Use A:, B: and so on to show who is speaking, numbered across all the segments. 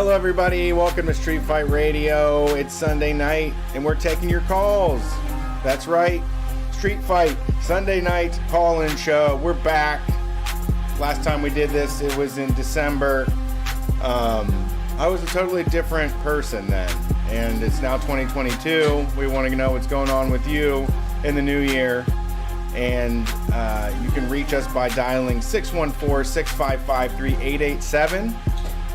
A: Hello, everybody. Welcome to Street Fight Radio. It's Sunday night, and we're taking your calls. That's right. Street Fight, Sunday night call-in show. We're back. Last time we did this, it was in December. I was a totally different person then, and it's now 2022. We want to know what's going on with you in the new year, and you can reach us by dialing 614-655-3887.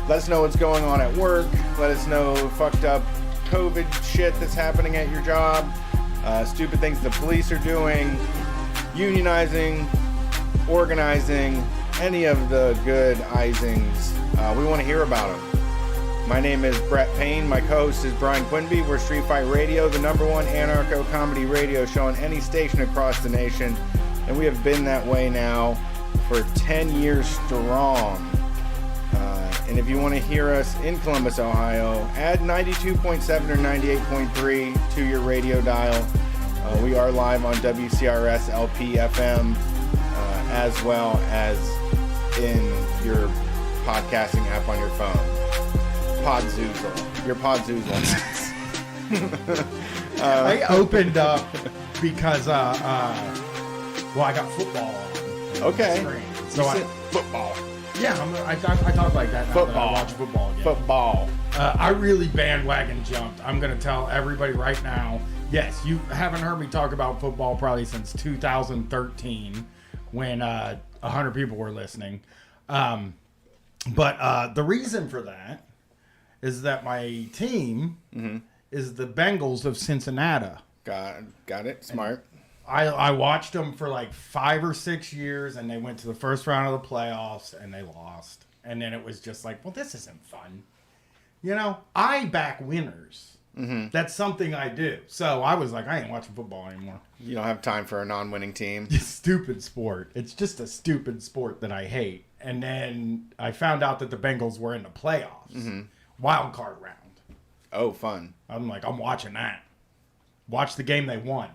A: Let us know what's going on at work. Let us know fucked up COVID shit that's happening at your job. Stupid things the police are doing. Unionizing. Organizing. Any of the good isings. We want to hear about them. My name is Brett Payne. My co-host is Brian Quinby. We're Street Fight Radio, the #1 anarcho-comedy radio show on any station across the nation. And we have been that way now for 10 years strong. And if you want to hear us in Columbus, Ohio, add 92.7 or 98.3 to your radio dial. We are live on WCRS LP FM, as well as in your podcasting app on your phone. Podzoozle. Your Podzoozle.
B: I opened up because, I got football on.
A: Okay.
B: So
A: football.
B: Yeah, I talk like that now.
A: Football.
B: That I watch football again.
A: Football.
B: I really bandwagon jumped. I'm going to tell everybody right now, yes, you haven't heard me talk about football probably since 2013 when 100 people were listening. But the reason for that is that my team is the Bengals of Cincinnati.
A: Got it. Smart.
B: I watched them for like 5 or 6 years, and they went to the first round of the playoffs, and they lost. And then it was just like, well, this isn't fun. You know, I back winners. Mm-hmm. That's something I do. So I was like, I ain't watching football anymore.
A: You don't have time for a non-winning team.
B: Stupid sport. It's just a stupid sport that I hate. And then I found out that the Bengals were in the playoffs. Mm-hmm. Wild card round.
A: Oh, fun.
B: I'm like, I'm watching that. Watch the game they won.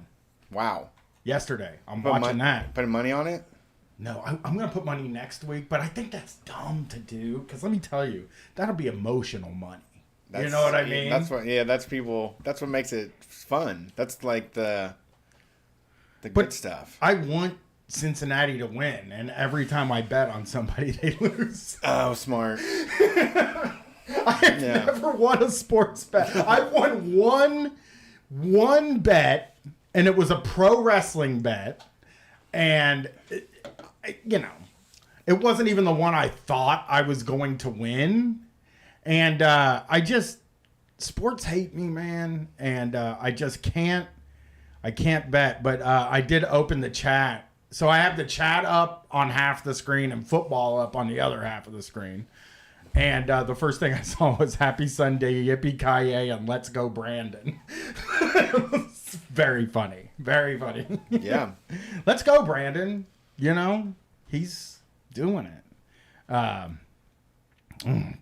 A: Wow.
B: Yesterday. I'm watching that.
A: Putting money on it?
B: No, I'm going to put money next week, but I think that's dumb to do. Because let me tell you, that'll be emotional money. You know what I mean?
A: That's what makes it fun. That's like the good stuff.
B: I want Cincinnati to win, and every time I bet on somebody, they lose.
A: Oh, smart.
B: I've never won a sports bet. I've won one bet, and it was a pro wrestling bet, and it wasn't even the one I thought I was going to win. And sports hate me, man. And I can't bet. But I did open the chat. So I have the chat up on half the screen and football up on the other half of the screen. And the first thing I saw was Happy Sunday, Yippee-ki-yay, and Let's Go Brandon. It's very funny. Very funny.
A: Yeah.
B: Let's go, Brandon. You know, he's doing it.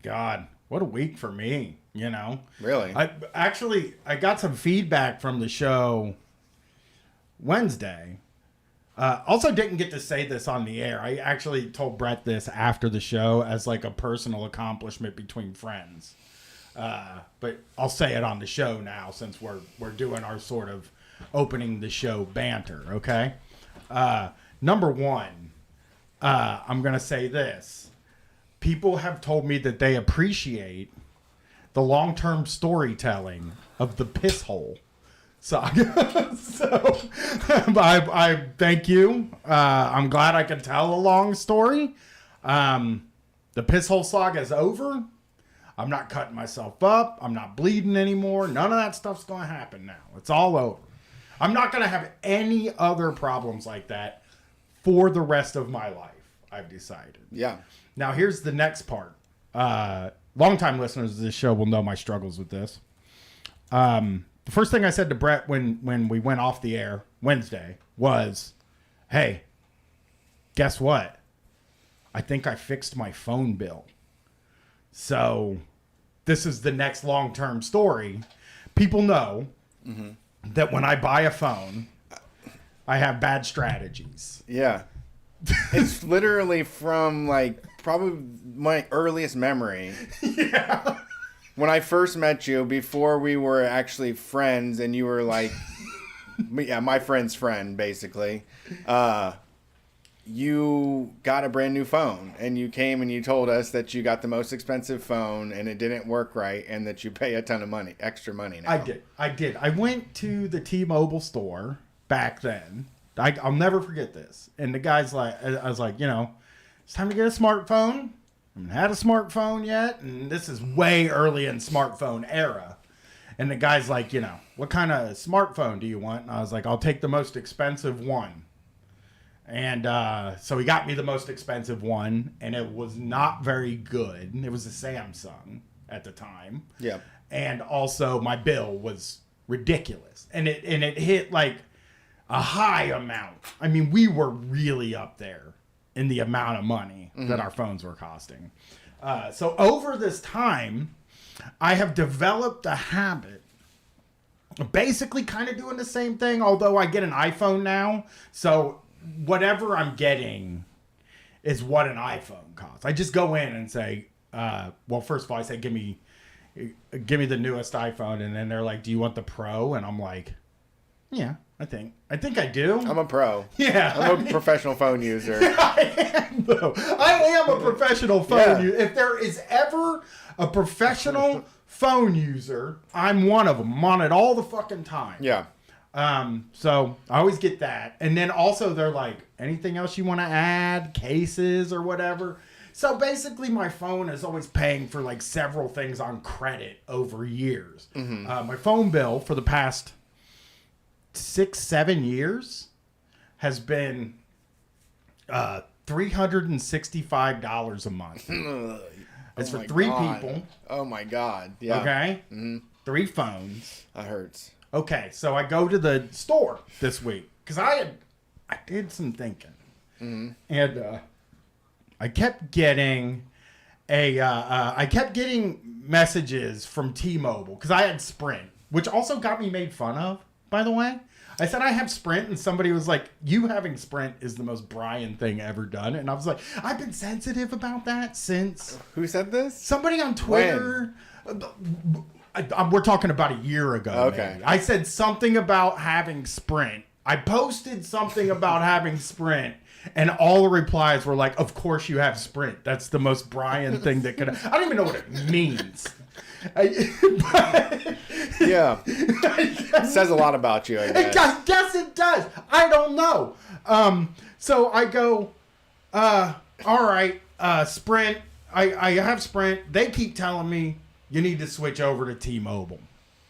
B: God. What a week for me, you know.
A: Really?
B: I got some feedback from the show Wednesday. Also didn't get to say this on the air. I actually told Brett this after the show as like a personal accomplishment between friends. But I'll say it on the show now since we're doing our sort of opening the show banter, okay? Number one, I'm going to say this. People have told me that they appreciate the long-term storytelling of the piss hole saga. So I thank you. I'm glad I can tell a long story. The piss hole saga is over. I'm not cutting myself up. I'm not bleeding anymore. None of that stuff's going to happen now. It's all over. I'm not going to have any other problems like that for the rest of my life, I've decided.
A: Yeah.
B: Now, here's the next part. Longtime listeners of this show will know my struggles with this. The first thing I said to Brett when we went off the air Wednesday was, hey, guess what? I think I fixed my phone bill. So this is the next long-term story. People know that when I buy a phone, I have bad strategies.
A: Yeah. It's literally from like probably my earliest memory.
B: Yeah.
A: when I first met you, before we were actually friends, and you were like, yeah, my friend's friend, basically. You got a brand new phone, and you came and you told us that you got the most expensive phone, and it didn't work right, and that you pay a ton of money, extra money now.
B: I did. I went to the T-Mobile store back then. I'll never forget this. And the guy's like, I was like, it's time to get a smartphone. I haven't had a smartphone yet, and this is way early in smartphone era. And the guy's like, what kind of smartphone do you want? And I was like, I'll take the most expensive one. And so he got me the most expensive one, and it was not very good. It was a Samsung at the time.
A: Yeah.
B: And also my bill was ridiculous. And it hit like a high amount. I mean, we were really up there in the amount of money that our phones were costing. So over this time, I have developed a habit of basically kind of doing the same thing, although I get an iPhone now. So whatever I'm getting is what an iPhone costs. I just go in and say, well, first of all, I say, give me the newest iPhone. And then they're like, do you want the Pro? And I'm like, yeah, I think I do.
A: I'm a pro.
B: Yeah.
A: I'm a professional phone user.
B: I am, though. I am a professional phone user. If there is ever a professional phone user, I'm one of them. I'm on it all the fucking time.
A: Yeah.
B: So I always get that. And then also they're like, anything else you want to add? Cases or whatever? So basically my phone is always paying for like several things on credit over years. My phone bill for the past 6-7 years has been $365 a month. It's for 3 people.
A: Oh my God. Yeah.
B: Okay. 3 phones.
A: That hurts.
B: Okay, so I go to the store this week because I did some thinking, and I kept getting messages from T-Mobile because I had Sprint, which also got me made fun of. By the way, I said I have Sprint, and somebody was like, "You having Sprint is the most Brian thing ever done," and I was like, "I've been sensitive about that since."
A: Who said this?
B: Somebody on Twitter. We're talking about a year ago.
A: Okay.
B: Maybe. I said something about having Sprint. I posted something about having Sprint, and all the replies were like, "Of course you have Sprint. That's the most Brian thing that could." I don't even know what it means.
A: Yeah. It says a lot about you, I guess.
B: I guess it does. I don't know. So I go, all right, Sprint. I have Sprint. They keep telling me you need to switch over to T-Mobile,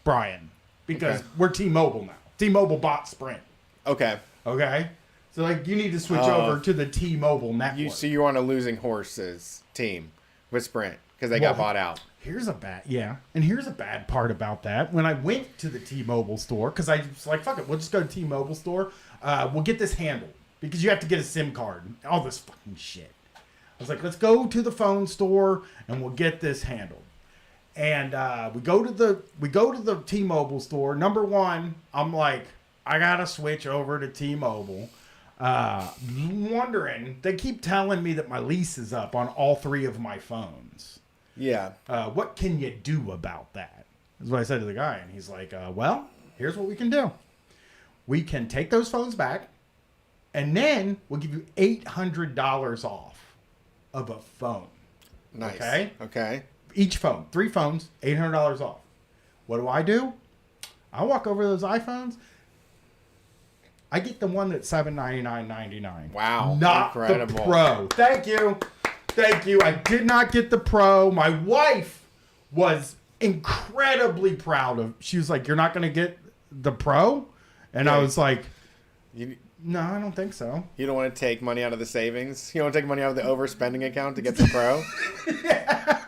B: Brian, because we're T-Mobile now. T-Mobile bought Sprint.
A: Okay.
B: Okay? So, like, you need to switch over to the T-Mobile network.
A: So you're on a losing horses team with Sprint because they got bought out.
B: Here's a bad part about that. When I went to the T-Mobile store, because I was like, fuck it, we'll just go to T-Mobile store. We'll get this handled because you have to get a SIM card and all this fucking shit. I was like, let's go to the phone store and we'll get this handled. And we go to the T-Mobile store. Number one, I'm like, I gotta switch over to T-Mobile. Wondering, they keep telling me that my lease is up on all 3 of my phones.
A: Yeah.
B: What can you do about that? That's what I said to the guy, and he's like, well, here's what we can do. We can take those phones back, and then we'll give you $800 off of a phone.
A: Nice.
B: Okay. Each phone, 3 phones, $800 off. What do? I walk over to those iPhones. I get the one that's $799.99.
A: Wow.
B: Not
A: incredible.
B: The Pro. Thank you. I did not get the Pro. My wife was incredibly proud of. She was like, "You're not going to get the Pro?" And I was like, "No, I don't think so."
A: You don't want to take money out of the savings? You don't want to take money out of the overspending account to get the Pro?
B: Yeah.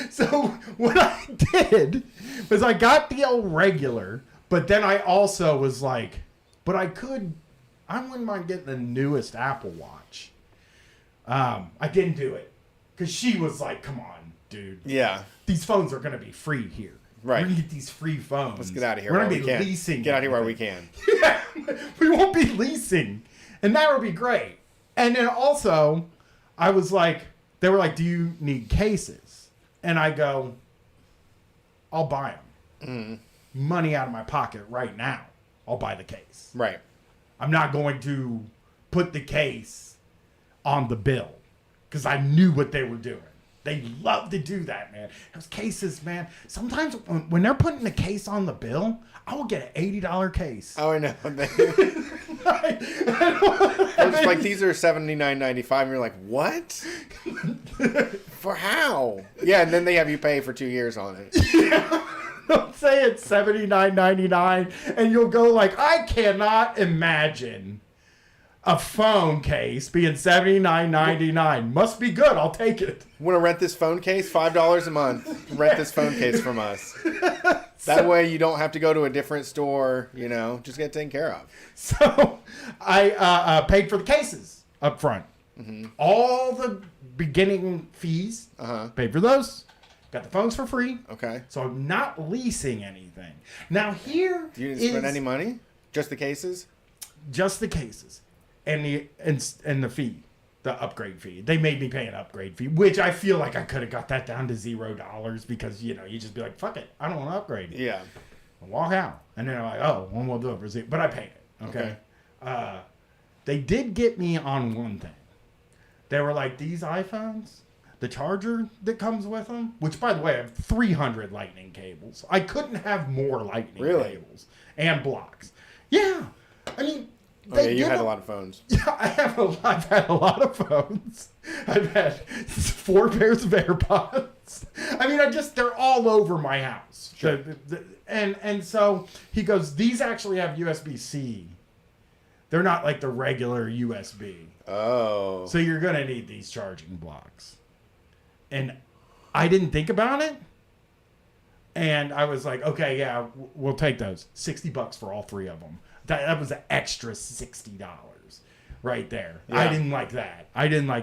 B: So what I did was I got the old regular, but then I also was like, but I wouldn't mind getting the newest Apple Watch. I didn't do it because she was like, come on, dude.
A: Yeah.
B: These phones are going to be free here.
A: Right.
B: We're going to get these free phones.
A: Let's get out of here.
B: We're going to be leasing.
A: Get out of here while we can.
B: Yeah. We won't be leasing. And that would be great. And then also, I was like, they were like, do you need cases? And I go, I'll buy them. Money out of my pocket right now. I'll buy the case.
A: Right.
B: I'm not going to put the case on the bill because I knew what they were doing. They love to do that, man. Those cases, man. Sometimes when they're putting the case on the bill, I will get an $80 case.
A: Oh, I know. It's like, these are $79.95, and you're like, what? For how? Yeah, and then they have you pay for 2 years on it.
B: Yeah. They'll say it's $79.99, and you'll go like, I cannot imagine a phone case being $79.99. Must be good. I'll take it.
A: Want to rent this phone case? $5 a month. Rent this phone case from us. That way you don't have to go to a different store, just get taken care of.
B: So I paid for the cases up front. All the beginning fees, paid for those. Got the phones for free. Okay. So I'm not leasing anything. Now here
A: you didn't spend any money? Just the cases?
B: Just the cases. And the fee, the upgrade fee. They made me pay an upgrade fee, which I feel like I could have got that down to $0 because, you just be like, fuck it. I don't want to upgrade.
A: Yeah.
B: I'll walk out. And then I'm like, oh, well, we'll do it for $0. But I paid it. Okay. They did get me on one thing. They were like, these iPhones, the charger that comes with them, which, by the way, I have 300 lightning cables. I couldn't have more lightning cables and blocks. Yeah. I mean...
A: you had a lot of phones.
B: Yeah, I've had a lot of phones. I've had 4 pairs of AirPods. I mean, they're all over my house. Sure. And so he goes, these actually have USB-C. They're not like the regular USB. Oh. So you're going to need these charging blocks. And I didn't think about it. And I was like, okay, yeah, we'll take those. $60 for all 3 of them. That was an extra $60 right there. Yeah. I didn't like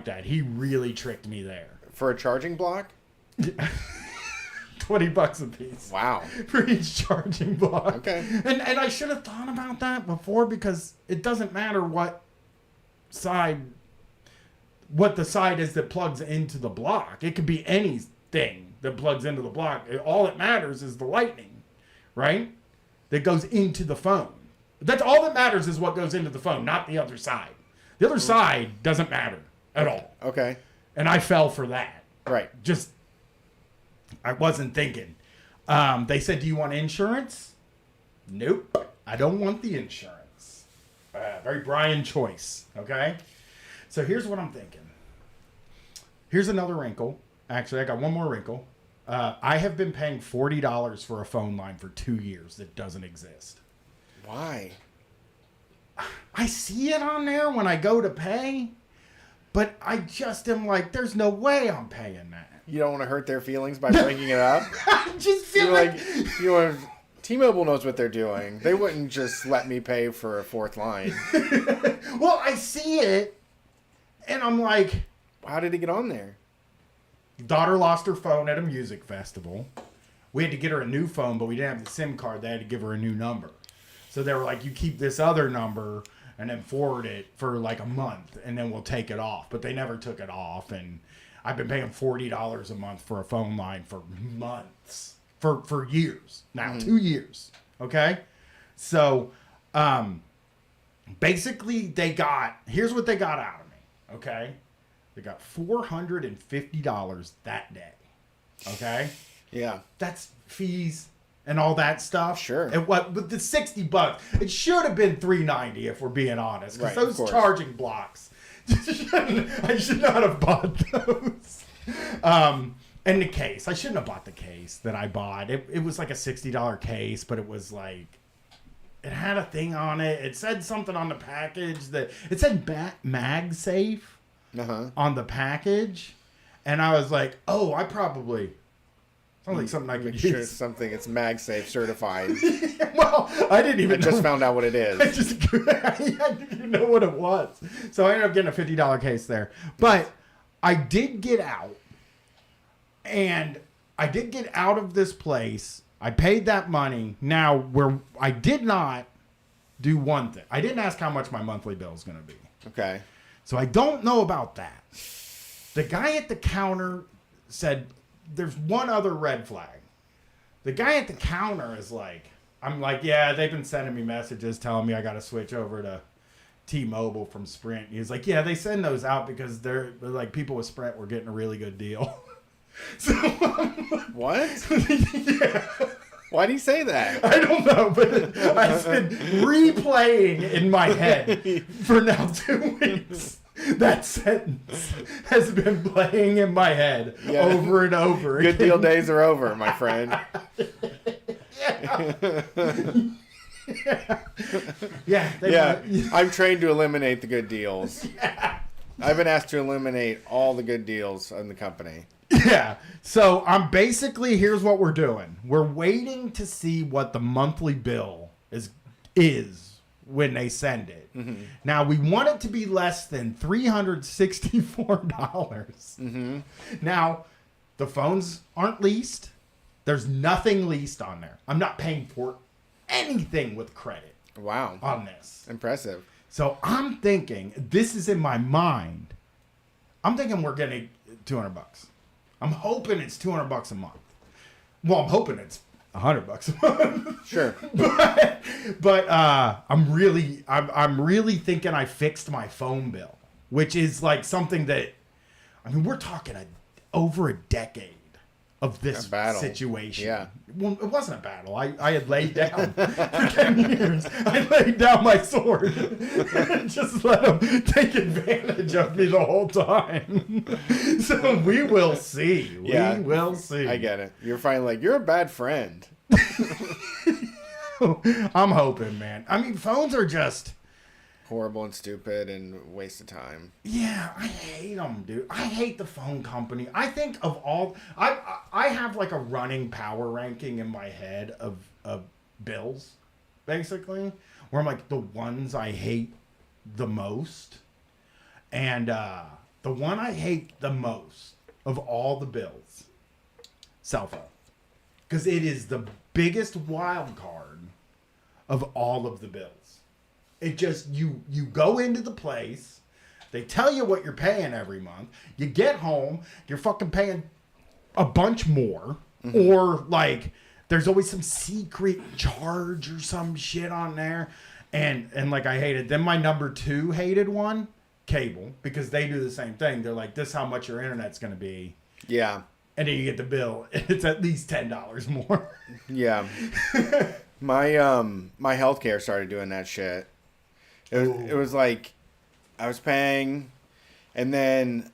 B: that. He really tricked me there.
A: For a charging block?
B: $20 a piece.
A: Wow.
B: For each charging block.
A: Okay.
B: And I should have thought about that before because it doesn't matter what the side is that plugs into the block. It could be anything that plugs into the block. All that matters is the lightning, right? That goes into the phone. That's all that matters is what goes into the phone, not the other side. The other side doesn't matter at all.
A: Okay.
B: And I fell for that.
A: Right.
B: I wasn't thinking. They said, do you want insurance? Nope. I don't want the insurance. Very Brian choice. Okay. So here's what I'm thinking. Here's another wrinkle. Actually, I got one more wrinkle. I have been paying $40 for a phone line for 2 years that doesn't exist.
A: Why?
B: I see it on there when I go to pay, but I just am like, there's no way I'm paying that.
A: You don't want to hurt their feelings by bringing it up?
B: I just feel like
A: T-Mobile knows what they're doing. They wouldn't just let me pay for a 4th line.
B: Well, I see it, and I'm like...
A: How did it get on there?
B: Daughter lost her phone at a music festival. We had to get her a new phone, but we didn't have the SIM card. They had to give her a new number. So they were like, you keep this other number and then forward it for like a month, and then we'll take it off. But they never took it off, and I've been paying $40 a month for a phone line for months, for years now, 2 years. Okay, so basically here's what they got out of me. Okay, they got $450 that day. Okay,
A: yeah,
B: that's fees and all that stuff.
A: Sure.
B: And with the $60, it should have been $390 if we're being honest. Because those charging blocks, I should not have bought those. And the case, I shouldn't have bought the case that I bought. It was like a $60 case, but it was like, it had a thing on it. It said something on the package that it said MagSafe on the package, and I was like, oh, I probably. Sounds like something I could use.
A: Sure it's something. It's MagSafe certified.
B: Well, I didn't even
A: just found out what it is.
B: I didn't even know what it was. So I ended up getting a $50 case there. But I did get out. And I did get out of this place. I paid that money. Now, where I did not do one thing. I didn't ask how much my monthly bill is going to be.
A: Okay.
B: So I don't know about that. The guy at the counter said... There's one other red flag. the guy at the counter is like, I'm like, yeah, they've been sending me messages telling me I got to switch over to T-Mobile from Sprint. He's like, yeah, they send those out because they're like, people with Sprint were getting a really good deal. So
A: What?
B: yeah.
A: Why do you say that?
B: I don't know, but I've been replaying in my head for now 2 weeks. That sentence has been playing in my head over and over again.
A: Good deal days are over, my friend.
B: Yeah.
A: I'm trained to eliminate the good deals.
B: Yeah.
A: I've been asked to eliminate all the good deals in the company.
B: Yeah. So I'm basically, here's what we're doing. We're waiting to see what the monthly bill is when they send it. Mm-hmm. Now we want it to be less than $364. Mm-hmm. Now the phones aren't leased. There's nothing leased on there. I'm not paying for anything with credit.
A: Wow.
B: On this.
A: Impressive.
B: So I'm thinking, this is in my mind. I'm thinking we're getting $200. I'm hoping it's $200 a month. Well, I'm hoping it's $100 a month.
A: Sure.
B: but I'm really thinking I fixed my phone bill, which is like something that, I mean, we're talking over a decade of this situation.
A: Yeah.
B: Well, it wasn't a battle. I had laid down for 10 years. I laid down my sword and just let them take advantage of me the whole time. So we will see.
A: Yeah.
B: We will see.
A: I get it. You're finally like, you're a bad friend.
B: I'm hoping, man. I mean, phones are just
A: horrible and stupid and waste of time.
B: Yeah, I hate them, dude. I hate the phone company. I think of all, I have like a running power ranking in my head of bills, basically, where I'm like the ones I hate the most, and the one I hate the most of all the bills, cell phone, because it is the biggest wild card of all of the bills. It just, you go into the place, they tell you what you're paying every month, you get home, you're fucking paying a bunch more, or like, there's always some secret charge or some shit on there, and like, I hate it. Then my number 2 hated one, cable, because they do the same thing. They're like, this is how much your internet's gonna be. Yeah. And then you get the bill, it's at least $10 more.
A: Yeah. My healthcare started doing that shit. It was like I was paying, and then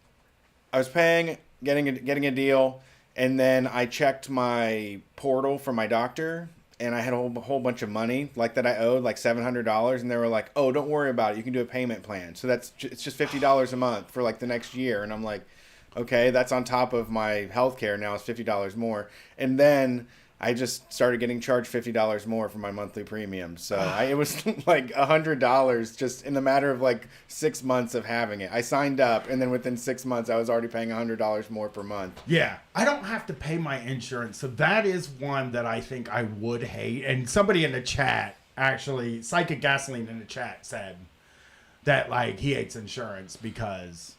A: I was paying, getting a deal, and then I checked my portal for my doctor, and I had a whole bunch of money like that I owed, like $700, and they were like, "Oh, don't worry about it. You can do a payment plan." So it's just $50 a month for like the next year, and I'm like, okay, that's on top of my healthcare now. It's $50 more, and then I just started getting charged $50 more for my monthly premium. So it was like $100 just in the matter of like 6 months of having it. I signed up, and then within 6 months, I was already paying $100 more per month.
B: Yeah, I don't have to pay my insurance. So that is one that I think I would hate. And somebody in the chat, actually, Psychic Gasoline in the chat said that like he hates insurance because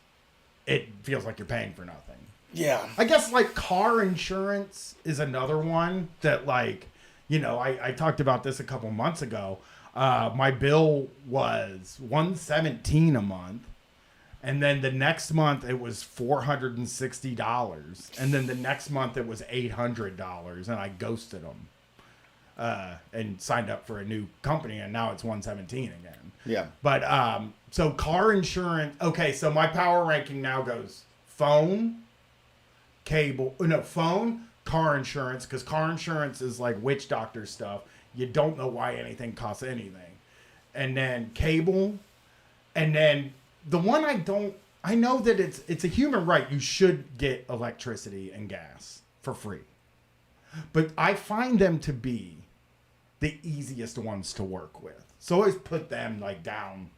B: it feels like you're paying for nothing.
A: Yeah.
B: I guess like car insurance is another one that like, you know, I talked about this a couple months ago. My bill was $117 a month. And then the next month it was $460. And then the next month it was $800. And I ghosted them and signed up for a new company. And now it's $117 again.
A: Yeah.
B: But so car insurance. Okay. So my power ranking now goes phone, phone, car insurance, because car insurance is like witch doctor stuff. You don't know why anything costs anything. And then cable, and then the one I know that it's a human right. You should get electricity and gas for free. But I find them to be the easiest ones to work with. So I always put them like down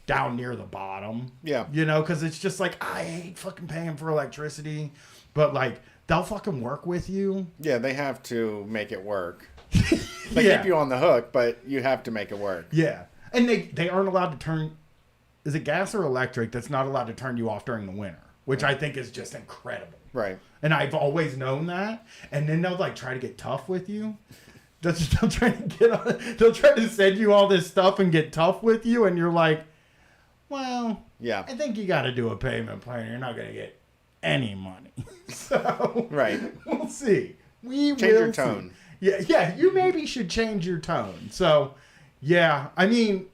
B: near the bottom. Yeah. You know, because it's just like, I hate fucking paying for electricity. But like, they'll fucking work with you.
A: Yeah, they have to make it work. They keep you on the hook, but you have to make it work.
B: Yeah. And they aren't allowed to turn, is it gas or electric that's not allowed to turn you off during the winter? which I think is just incredible.
A: Right.
B: And I've always known that. And then they'll like try to get tough with you. They'll try to send you all this stuff and get tough with you, and you're like, well,
A: yeah,
B: I think you got to do a payment plan. You're not going to get any money. So
A: right.
B: We'll see. We
A: Change
B: will
A: your tone.
B: See. Yeah. You maybe should change your tone. So, yeah. I mean,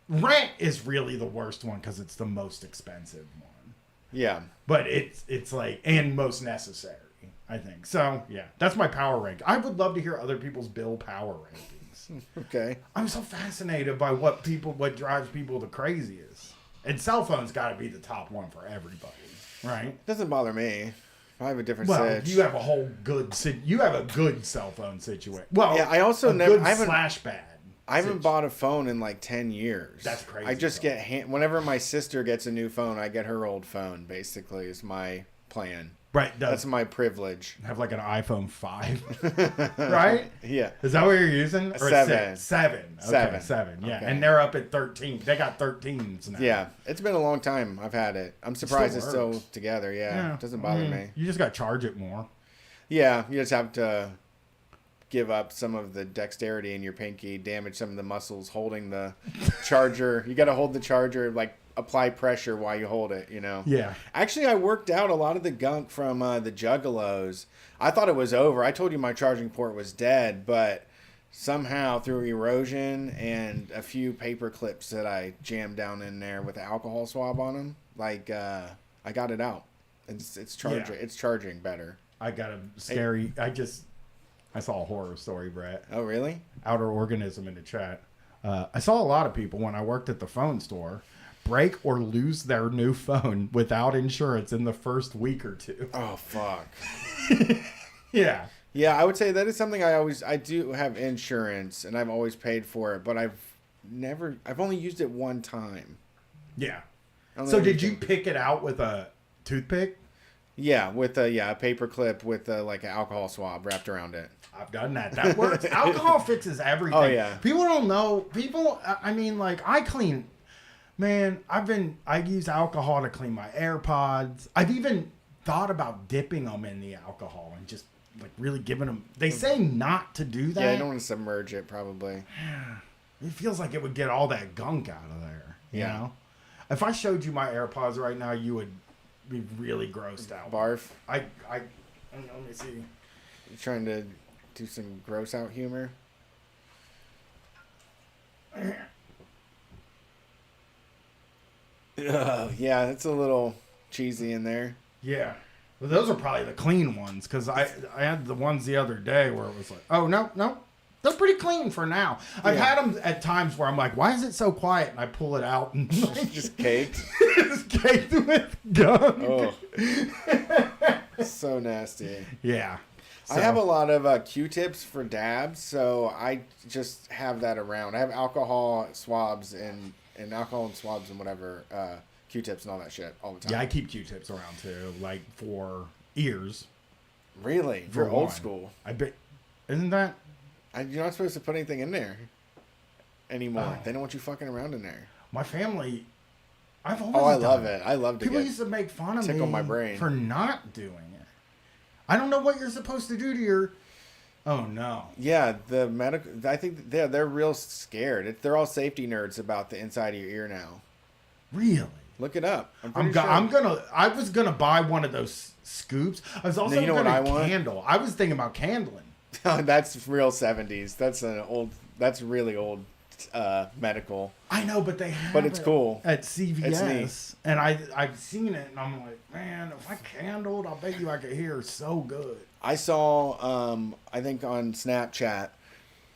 B: rent is really the worst one because it's the most expensive one.
A: Yeah.
B: But it's like, and most necessary, I think. So, yeah, that's my power rank. I would love to hear other people's bill power rankings.
A: Okay.
B: I'm so fascinated by what drives people the craziest. And cell phones got to be the top one for everybody, right?
A: Doesn't bother me. I have a different
B: sitch. You have a whole good cell phone situation. Well,
A: yeah, I also
B: bad.
A: I haven't bought a phone in like 10 years.
B: That's crazy.
A: I just get whenever my sister gets a new phone, I get her old phone. Basically, is my plan.
B: Right.
A: That's my privilege.
B: Have like an iPhone 5, right?
A: Yeah.
B: Is that what you're using? Or
A: 7.
B: 7. Okay, 7. Yeah. Okay. And they're up at 13. They got 13s now.
A: Yeah. It's been a long time I've had it. I'm surprised it's still together. Yeah. It doesn't bother me.
B: You just got to charge it more.
A: Yeah. You just have to give up some of the dexterity in your pinky, damage some of the muscles holding the charger. You got to hold the charger, like apply pressure while you hold it, you know?
B: Yeah.
A: Actually, I worked out a lot of the gunk from the Juggalos. I thought it was over. I told you my charging port was dead, but somehow through erosion and a few paper clips that I jammed down in there with the alcohol swab on them, like I got it out. It's charging. Yeah. It's charging better.
B: I got a scary. I saw a horror story, Brett.
A: Oh, really?
B: Outer organism in the chat. I saw a lot of people when I worked at the phone store break or lose their new phone without insurance in the first week or two.
A: Oh, fuck.
B: Yeah.
A: Yeah, I would say that is something I do have insurance, and I've always paid for it, but I've only used it one time.
B: Yeah. So did you pick it out with a toothpick?
A: Yeah, with a paper clip with like an alcohol swab wrapped around it.
B: I've done that. That works. Alcohol fixes everything.
A: Oh, yeah.
B: People don't know. I mean, like, I clean. Man, I use alcohol to clean my AirPods. I've even thought about dipping them in the alcohol and just like really giving them. They say not to do that.
A: Yeah, I don't want to submerge it. Probably.
B: It feels like it would get all that gunk out of there. You know, if I showed you my AirPods right now, you would be really grossed out.
A: Barf.
B: Let me see.
A: You trying to do some gross out humor? Yeah, it's a little cheesy in there.
B: Yeah. Well, those are probably the clean ones, because I had the ones the other day where it was like, oh, no, they're pretty clean for now. I've had them at times where I'm like, why is it so quiet? And I pull it out and like,
A: just caked.
B: It's caked with gunk.
A: Oh. So nasty.
B: Yeah. So.
A: I have a lot of Q-tips for dabs, so I just have that around. I have alcohol swabs and swabs and whatever, Q-tips and all that shit all the time.
B: Yeah, I keep Q-tips around too, like for ears.
A: Really? You're old school.
B: I bet. Isn't that?
A: You're not supposed to put anything in there anymore. They don't want you fucking around in there.
B: My family, I've always.
A: Oh, I love it. I love to
B: people used to make fun of me
A: my brain
B: for not doing it. I don't know what you're supposed to do to your. Oh no.
A: Yeah, the medical. I think they're real scared. They're all safety nerds about the inside of your ear now.
B: Really?
A: Look it up.
B: I was gonna buy one of those scoops. I was also gonna candle. I was thinking about candling.
A: That's real 70s. That's really old medical.
B: I know, but they have
A: But it's cool.
B: At CVS. And I've seen it and I'm like, man, if I candled, I'll bet you I could hear so good.
A: I saw I think on Snapchat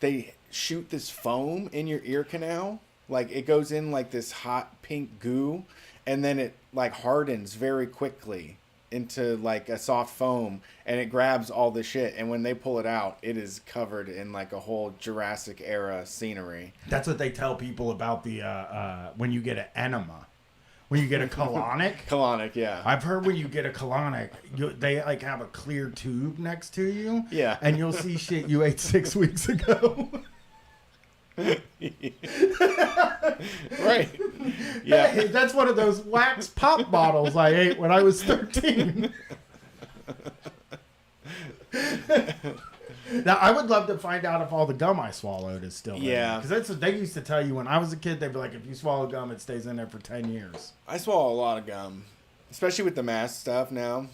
A: they shoot this foam in your ear canal. Like it goes in like this hot pink goo and then it like hardens very quickly into like a soft foam and it grabs all the shit, and when they pull it out it is covered in like a whole Jurassic era scenery.
B: That's what they tell people about the when you get an enema, when you get a colonic.
A: Colonic, yeah.
B: I've heard when you get a colonic they like have a clear tube next to you,
A: yeah,
B: and you'll see shit you ate 6 weeks ago.
A: Right. Yeah.
B: Hey, that's one of those wax pop bottles I ate when I was 13. Now, I would love to find out if all the gum I swallowed is still in.
A: Yeah.
B: Because that's what they used to tell you when I was a kid. They'd be like, if you swallow gum, it stays in there for 10 years.
A: I swallow a lot of gum, especially with the mask stuff now.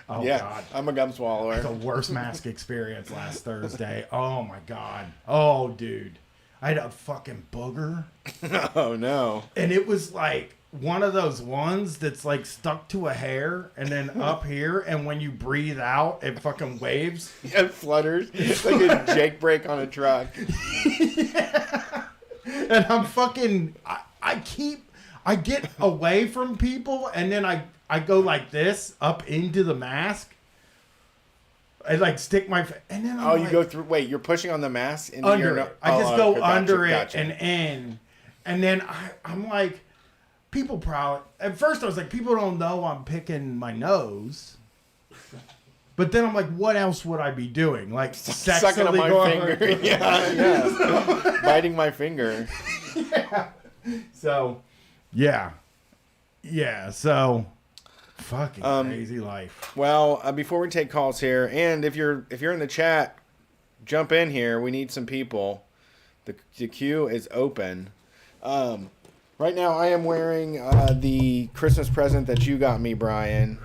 B: Oh,
A: Yeah,
B: God.
A: I'm a gum swallower.
B: The worst mask experience last Thursday. Oh, my God. Oh, dude. I had a fucking booger.
A: Oh, no.
B: And it was like one of those ones that's like stuck to a hair and then up here. And when you breathe out, it fucking waves.
A: Yeah, it flutters. It's like a Jake brake on a truck.
B: Yeah. And I'm fucking, I get away from people and then I go like this up into the mask. I like stick my, and then I'm
A: you go through, wait, you're pushing on the mask into
B: under
A: your
B: it. I just go
A: gotcha,
B: under it
A: gotcha.
B: and in. And then I'm like, people probably, at first I was like, people don't know I'm picking my nose. But then I'm like, what else would I be doing? Like
A: Sucking on
B: sexually
A: my
B: going
A: finger. Yeah. Biting my finger.
B: Yeah. So, yeah. Yeah, so fucking crazy life.
A: Well, before we take calls here, and if you're in the chat, jump in here. We need some people. The queue is open. Right now, I am wearing the Christmas present that you got me, Brian.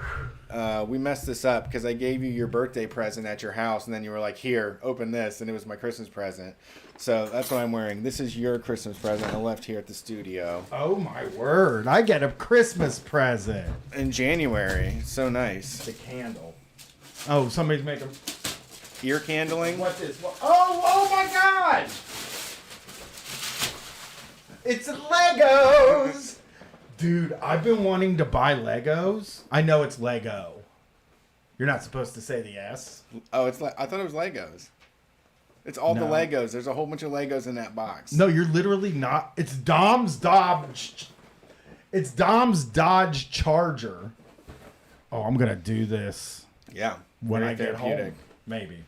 A: We messed this up because I gave you your birthday present at your house, and then you were like, "Here, open this," and it was my Christmas present. So that's what I'm wearing. This is your Christmas present I left here at the studio.
B: Oh my word! I get a Christmas present
A: In January. So nice.
B: The candle. Oh, somebody's making
A: Ear candling.
B: what's this? Oh my God! It's Legos! Dude, I've been wanting to buy Legos. I know it's Lego. You're not supposed to say the S.
A: Oh, it's like I thought it was Legos. It's all the
B: No.
A: Legos. There's a whole bunch of Legos in that box.
B: No, you're literally not. It's Dom's Dodge. It's Dom's Dodge Charger. Oh, I'm gonna do this
A: Yeah.
B: when
A: Very
B: I get home.
A: therapeutic.
B: Maybe.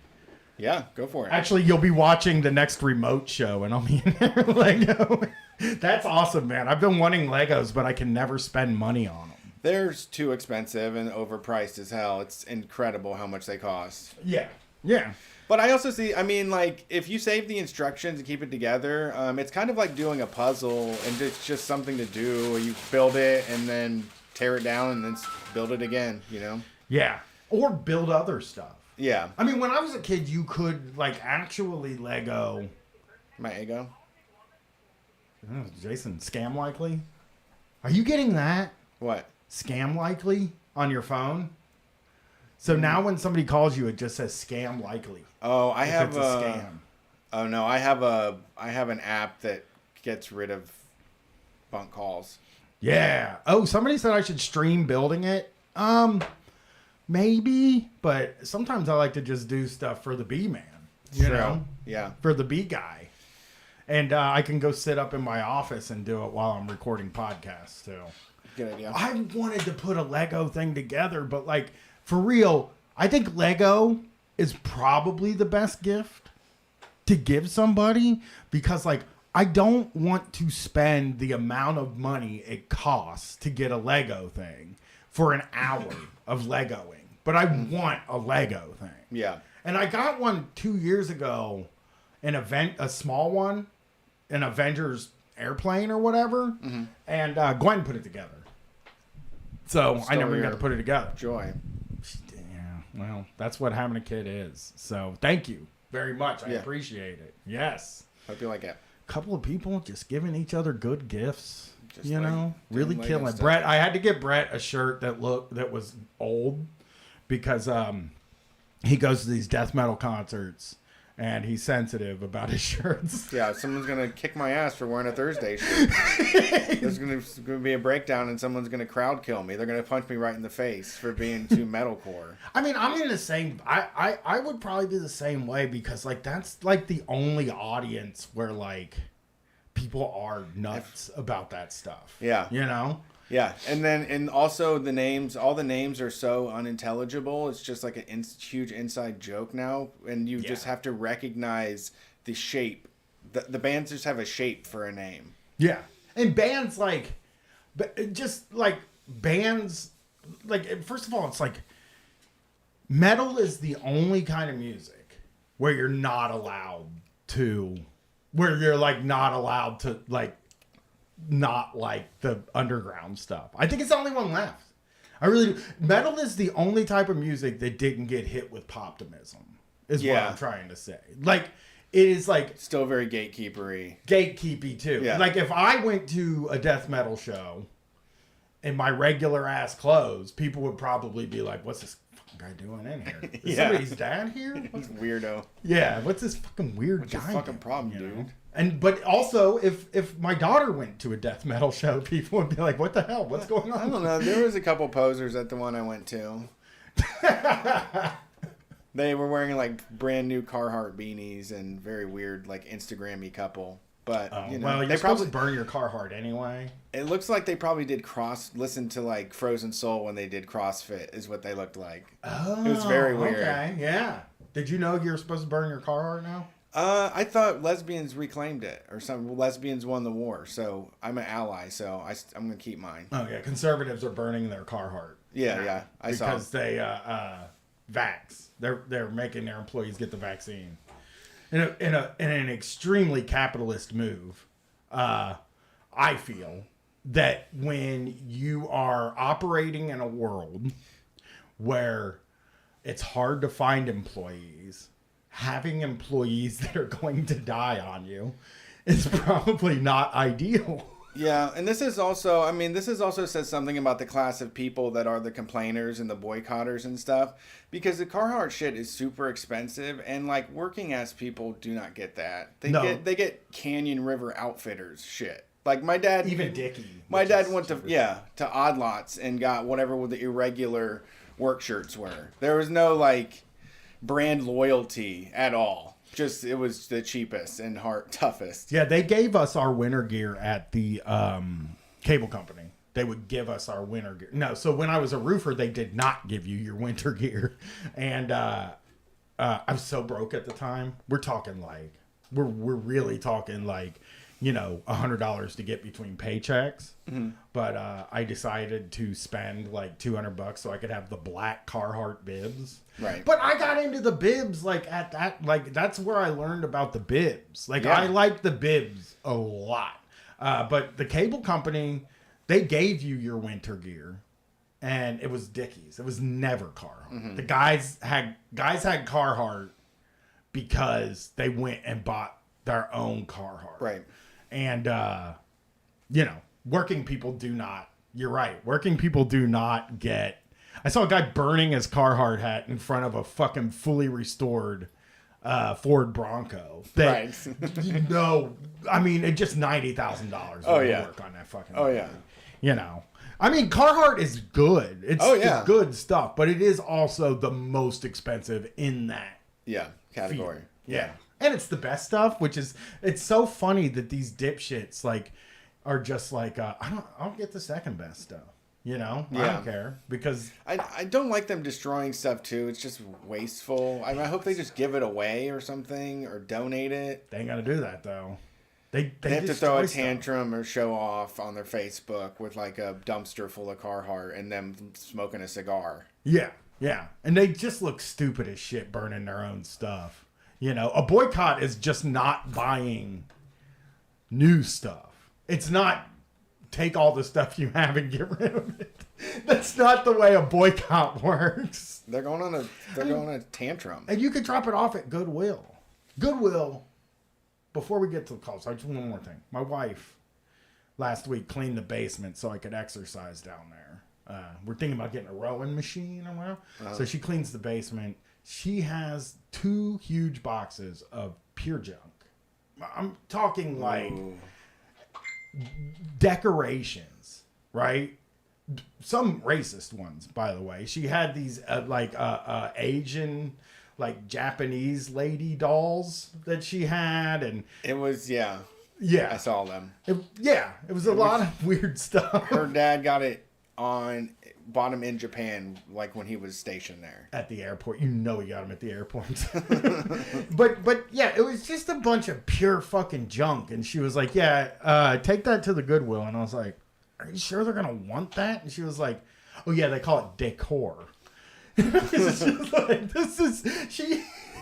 A: Yeah, go for it.
B: Actually, you'll be watching the next remote show, and I'll be in there with Lego. That's awesome, man. I've been wanting Legos, but I can never spend money on them.
A: They're too expensive and overpriced as hell. It's incredible how much they cost.
B: Yeah. Yeah.
A: But I also see, I mean, like, if you save the instructions and keep it together, it's kind of like doing a puzzle, and it's just something to do. You build it and then tear it down and then build it again, you know?
B: Yeah. Or build other stuff.
A: Yeah.
B: I mean, when I was a kid, you could, like, actually Lego.
A: My ego?
B: Oh, Jason, scam likely? Are you getting that?
A: What?
B: Scam likely on your phone? So now when somebody calls you, it just says scam likely.
A: Oh, I
B: If
A: have
B: it's a scam.
A: Oh no, I have an app that gets rid of bunk calls.
B: Yeah. Oh, somebody said I should stream building it. Maybe, but sometimes I like to just do stuff for the B man. You
A: True.
B: know?
A: Yeah.
B: For the B guy. And I can go sit up in my office and do it while I'm recording podcasts too.
A: Good idea.
B: I wanted to put a Lego thing together, but like for real, I think Lego is probably the best gift to give somebody because like I don't want to spend the amount of money it costs to get a Lego thing for an hour of Legoing. But I want a Lego thing.
A: Yeah.
B: And I got one 2 years ago, a small one, an Avengers airplane or whatever,
A: Mm-hmm.
B: and Gwen put it together. So I never
A: Story
B: got to
A: of
B: put it together.
A: Joy.
B: Yeah, well, that's what having a kid is. So thank you very much. I
A: Yeah.
B: appreciate it. Yes.
A: Hope you like it.
B: Couple of people just giving each other good gifts.
A: Just
B: you
A: like
B: know,
A: doing
B: really
A: Lego
B: killing it.
A: stuff.
B: Brett, I had to get Brett a shirt that was old because he goes to these death metal concerts and he's sensitive about his shirts.
A: Yeah, someone's gonna kick my ass for wearing a Thursday shirt. There's gonna be a breakdown and someone's gonna crowd kill me. They're gonna punch me right in the face for being too metalcore.
B: I mean, I'm in the same. I would probably be the same way because like that's like the only audience where like people are nuts about that stuff.
A: Yeah.
B: You know.
A: Yeah, and also all the names are so unintelligible. It's just like a huge inside joke now, and you just
B: Yeah.
A: have to recognize the shape the bands just have a shape for a name.
B: Yeah. And bands just like bands, like, first of all, it's like metal is the only kind of music where you're not allowed to, like, not like the underground stuff. I think it's the only one left. I really do. Metal is the only type of music that didn't get hit with poptimism, is what I'm trying to say. Like, it is like
A: still very gatekeepery.
B: Gatekeepy too. Yeah. Like, if I went to a death metal show in my regular ass clothes, people would probably be like, "What's this fucking guy doing in here? Is somebody's dad here?
A: He's weirdo."
B: Yeah. What's this fucking weird
A: What's
B: guy?
A: your fucking problem, dude?
B: But also, if my daughter went to a death metal show, people would be like, "What the hell? What's going on?"
A: I don't know. There was a couple posers at the one I went to. They were wearing like brand new Carhartt beanies and very weird, like, Instagram-y couple. But
B: you're supposed to burn your Carhartt anyway.
A: It looks like they probably did listen to like Frozen Soul when they did CrossFit, is what they looked like.
B: Oh,
A: it was very weird.
B: Okay, yeah. Did you know you're supposed to burn your Carhartt now?
A: I thought lesbians reclaimed it, or some lesbians won the war. So I'm an ally, so I'm gonna keep mine.
B: Oh yeah, conservatives are burning their Carhartt.
A: Yeah, I saw.
B: Because they vax. They're making their employees get the vaccine. In an extremely capitalist move, I feel that when you are operating in a world where it's hard to find employees, having employees that are going to die on you is probably not ideal.
A: Yeah, and this is also says something about the class of people that are the complainers and the boycotters and stuff, because the Carhartt shit is super expensive, and like working ass people do not get that. They get Canyon River Outfitters shit. Like my dad,
B: even Dickie.
A: My dad went to Odd Lots and got whatever the irregular work shirts were. There was no like brand loyalty at all. Just, it was the cheapest and toughest.
B: Yeah, they gave us our winter gear at the cable company. They would give us our winter gear. No, so when I was a roofer, they did not give you your winter gear. And I was so broke at the time. We're talking like, we're really talking like, $100 to get between paychecks. Mm-hmm. But I decided to spend like $200 so I could have the black Carhartt bibs.
A: Right.
B: But I got into the bibs like at that, like that's where I learned about the bibs. Like I liked the bibs a lot. But the cable company, they gave you your winter gear, and it was Dickies. It was never Carhartt. Mm-hmm. The guys had Carhartt because they went and bought their own Carhartt.
A: Right.
B: And working people do not. You're right. Working people do not get. I saw a guy burning his Carhartt hat in front of a fucking fully restored Ford Bronco.
A: Right.
B: I mean, it just $90,000 work on that fucking thing. I mean, Carhartt is good. It's good stuff, but it is also the most expensive in that
A: category.
B: Field. Yeah. And it's the best stuff, which is, it's so funny that these dipshits like are just like, I'll get the second best stuff. I don't care, because
A: I don't like them destroying stuff too. It's just wasteful. I hope they just give it away or something, or donate it.
B: They ain't got to do that though. They
A: have to throw a tantrum or show off on their Facebook with like a dumpster full of Carhartt and them smoking a cigar.
B: Yeah. And they just look stupid as shit burning their own stuff. A boycott is just not buying new stuff. It's not take all the stuff you have and get rid of it. That's not the way a boycott works.
A: They're going on a tantrum.
B: And you could drop it off at Goodwill. Goodwill, before we get to the calls, I just one more thing. My wife last week cleaned the basement so I could exercise down there. We're thinking about getting a rowing machine or whatever. So she cleans the basement. She has 2 huge boxes of pure junk. I'm talking like decorations, right? Some racist ones, by the way. She had these Asian, like Japanese lady dolls that she had, and
A: it was I saw them.
B: It was a lot of weird stuff.
A: Her dad got it bought him in Japan, like when he was stationed there.
B: At the airport. You know he got him at the airport. But yeah, it was just a bunch of pure fucking junk. And she was like, yeah, take that to the Goodwill. And I was like, are you sure they're going to want that? And she was like, oh yeah, they call it decor. It's just like,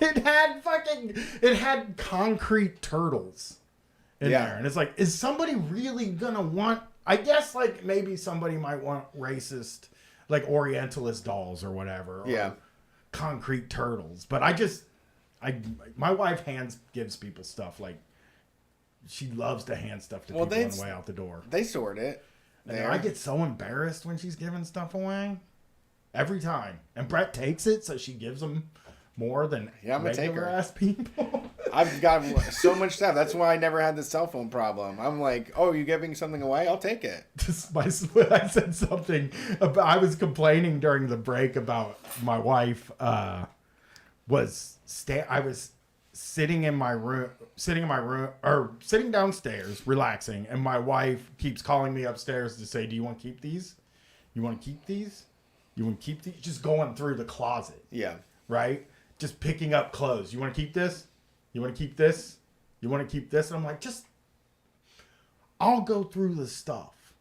B: it had concrete turtles in there. And it's like, is somebody really going to want, I guess like maybe somebody might want racist, like Orientalist dolls or whatever. Or concrete turtles. But my wife gives people stuff. Like, she loves to hand stuff to people on the way out the door.
A: They sort it.
B: And I get so embarrassed when she's giving stuff away. Every time. And Brett takes it, so she gives them more than regular ass people.
A: I've got so much stuff. That's why I never had the cell phone problem. I'm like, oh, you giving something away? I'll take it.
B: I said something about, I was complaining during the break about my wife I was sitting downstairs relaxing, and my wife keeps calling me upstairs to say, do you want to keep these? You want to keep these? You want to keep these? Just going through the closet.
A: Yeah.
B: Right? Just picking up clothes. You want to keep this? You want to keep this? You want to keep this? And I'm like, I'll go through the stuff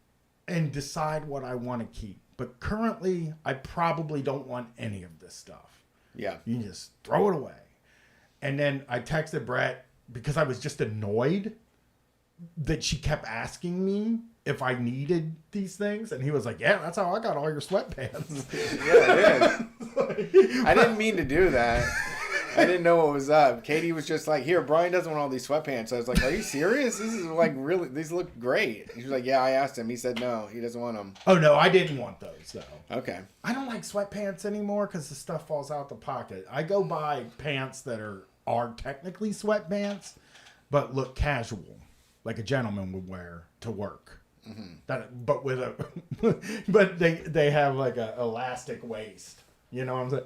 B: and decide what I want to keep. But currently, I probably don't want any of this stuff.
A: Yeah.
B: You can just throw it away. And then I texted Brett because I was just annoyed that she kept asking me if I needed these things. And he was like, yeah, that's how I got all your sweatpants.
A: Yeah, it is. I didn't mean to do that. I didn't know what was up. Katie was just like, here, Brian doesn't want all these sweatpants. So I was like, are you serious? This is like really, these look great. And she was like, yeah, I asked him. He said no, he doesn't want them.
B: Oh, no, I didn't want those, though.
A: Okay.
B: I don't like sweatpants anymore because the stuff falls out the pocket. I go buy pants that are technically sweatpants, but look casual, like a gentleman would wear to work. Mm-hmm. But they have like a elastic waist. You know what I'm saying?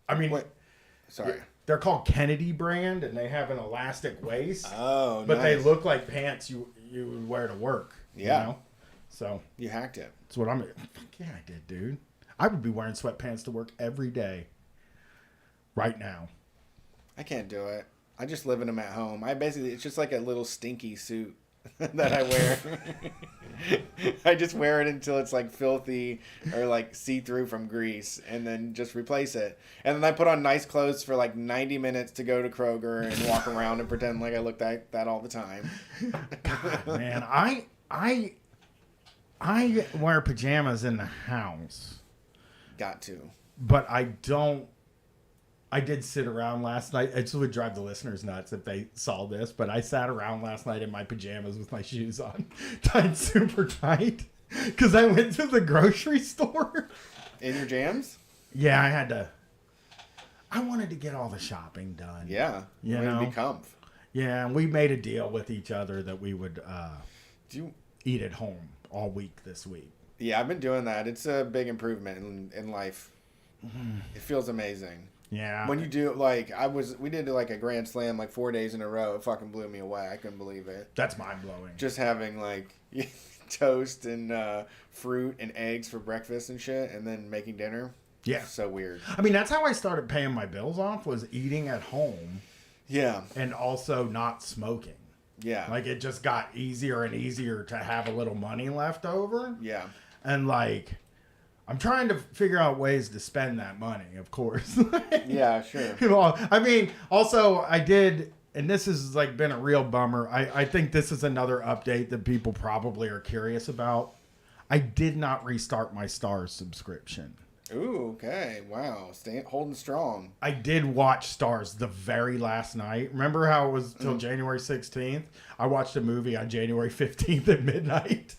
B: I mean,
A: wait, sorry.
B: They're called Kennedy brand, and they have an elastic waist.
A: Oh,
B: but
A: nice.
B: They look like pants you would wear to work.
A: Yeah.
B: You know? So
A: you hacked it.
B: That's what I'm. Fuck yeah, I did, dude. I would be wearing sweatpants to work every day. Right now.
A: I can't do it. I just live in them at home. It's just like a little stinky suit that I wear. I just wear it until it's like filthy or like see-through from grease, and then just replace it. And then I put on nice clothes for like 90 minutes to go to Kroger and walk around and pretend like I look like that all the time.
B: God, man, I wear pajamas in the house.
A: Got to.
B: But I don't. I did sit around last night. It would drive the listeners nuts if they saw this, but I sat around last night in my pajamas with my shoes on, tied super tight, because I went to the grocery store.
A: In your jams?
B: Yeah, I had to. I wanted to get all the shopping done.
A: Yeah.
B: You know?
A: To be comf.
B: Yeah, and we made a deal with each other that we would eat at home all week this week.
A: Yeah, I've been doing that. It's a big improvement in life. It feels amazing.
B: Yeah.
A: When you do we did like a grand slam like 4 days in a row. It fucking blew me away. I couldn't believe it.
B: That's mind blowing.
A: Just having like toast and fruit and eggs for breakfast and shit, and then making dinner.
B: Yeah.
A: So weird.
B: I mean, that's how I started paying my bills off, was eating at home.
A: Yeah.
B: And also not smoking.
A: Yeah.
B: Like, it just got easier and easier to have a little money left over.
A: Yeah.
B: And like, I'm trying to figure out ways to spend that money, of course.
A: Yeah, sure.
B: Well, I mean, also I did, and this has like been a real bummer. I think this is another update that people probably are curious about. I did not restart my Stars subscription.
A: Ooh, okay. Wow. Holding strong.
B: I did watch Stars the very last night. Remember how it was till January 16th? I watched a movie on January 15th at midnight.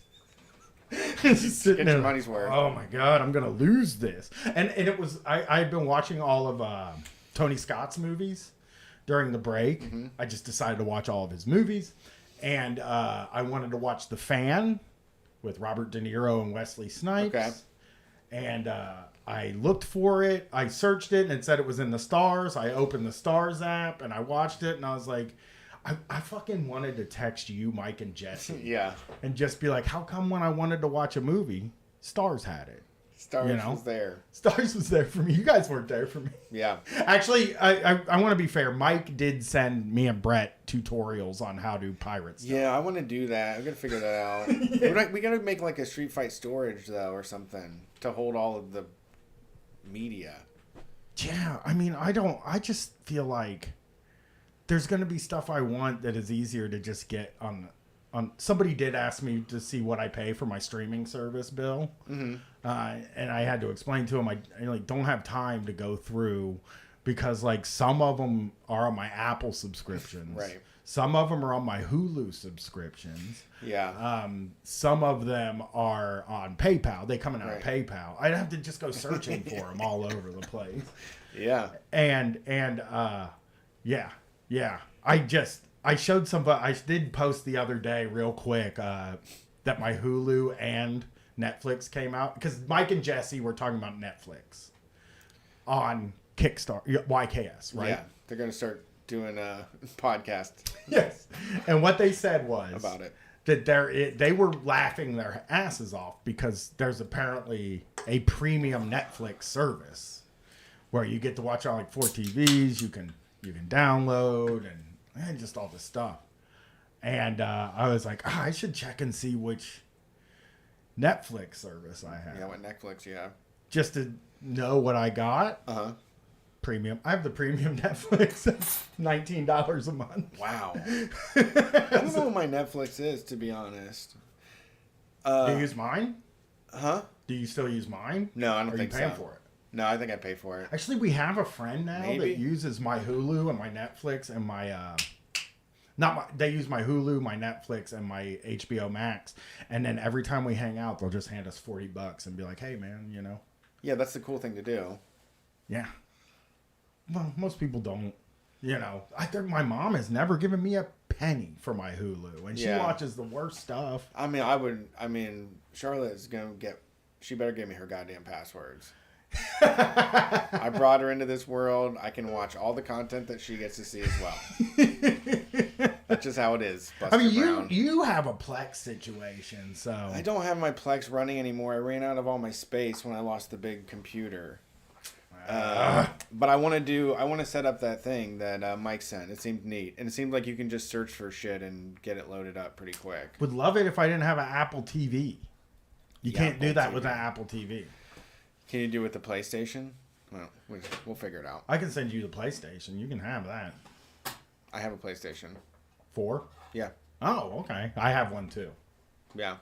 B: Just sitting
A: Get your
B: there,
A: money's worth.
B: oh my God, I'm going to lose this. And it was, I'd been watching all of Tony Scott's movies during the break. Mm-hmm. I just decided to watch all of his movies. And I wanted to watch The Fan with Robert De Niro and Wesley Snipes.
A: Okay.
B: And I looked for it. I searched it and it said it was in the Stars. I opened the Stars app and I watched it and I was like, I fucking wanted to text you, Mike, and Jesse.
A: Yeah.
B: And just be like, how come when I wanted to watch a movie, Stars had it.
A: Stars was there.
B: Stars was there for me. You guys weren't there for me.
A: Yeah.
B: Actually, I want to be fair. Mike did send me and Brett tutorials on how to pirate stuff.
A: Yeah, I want to do that. I'm going to figure that out. We got to make like a Street Fight storage, though, or something to hold all of the media.
B: Yeah, I mean, I just feel like there's going to be stuff I want that is easier to just get on. Somebody did ask me to see what I pay for my streaming service bill. Mm-hmm. And I had to explain to him, I like don't have time to go through because like some of them are on my Apple subscriptions.
A: Right.
B: Some of them are on my Hulu subscriptions.
A: Yeah.
B: Some of them are on PayPal. They come in out of
A: Right.
B: PayPal. I'd have to just go searching for them all over the place.
A: Yeah.
B: And yeah. I showed somebody. I did post the other day, real quick, that my Hulu and Netflix came out because Mike and Jesse were talking about Netflix on Kickstarter, YKS, right?
A: Yeah. They're going to start doing a podcast.
B: Yes. And what they said was
A: About it.
B: that they were laughing their asses off because there's apparently a premium Netflix service where you get to watch on like 4 TVs. You can download and just all this stuff. And I was like, I should check and see which Netflix service I have.
A: Yeah, what Netflix you have.
B: Just to know what I got.
A: Uh-huh.
B: Premium. I have the premium Netflix. It's $19 a month.
A: Wow. I don't know what my Netflix is, to be honest.
B: Do you use mine?
A: Huh?
B: Do you still use mine?
A: No, I don't
B: Or
A: think
B: are you paying
A: so.
B: for it?
A: No, I think I pay for it.
B: Actually, we have a friend now
A: Maybe.
B: that uses my Hulu and my Netflix and my they use my Hulu, my Netflix, and my HBO Max. And then every time we hang out, they'll just hand us $40 and be like, "Hey, man, you know."
A: Yeah, that's the cool thing to do.
B: Yeah. Well, most people don't. You know, I think my mom has never given me a penny for my Hulu, and she
A: Yeah.
B: watches the worst stuff.
A: I mean, Charlotte is going to she better give me her goddamn passwords. I brought her into this world. I can watch all the content that she gets to see as well. That's just how it is. Buster
B: I mean,
A: Brown.
B: you have a Plex situation, so
A: I don't have my Plex running anymore. I ran out of all my space when I lost the big computer. But I want to set up that thing that Mike sent. It seemed neat, and it seemed like you can just search for shit and get it loaded up pretty quick.
B: would love it if I didn't have an Apple TV. You can't
A: Apple
B: do that
A: TV.
B: with an Apple TV.
A: Can you do it with the PlayStation? Well, we'll figure it out.
B: I can send you the PlayStation. You can have that.
A: I have a PlayStation.
B: 4?
A: Yeah.
B: Oh, okay. I have one too.
A: Yeah.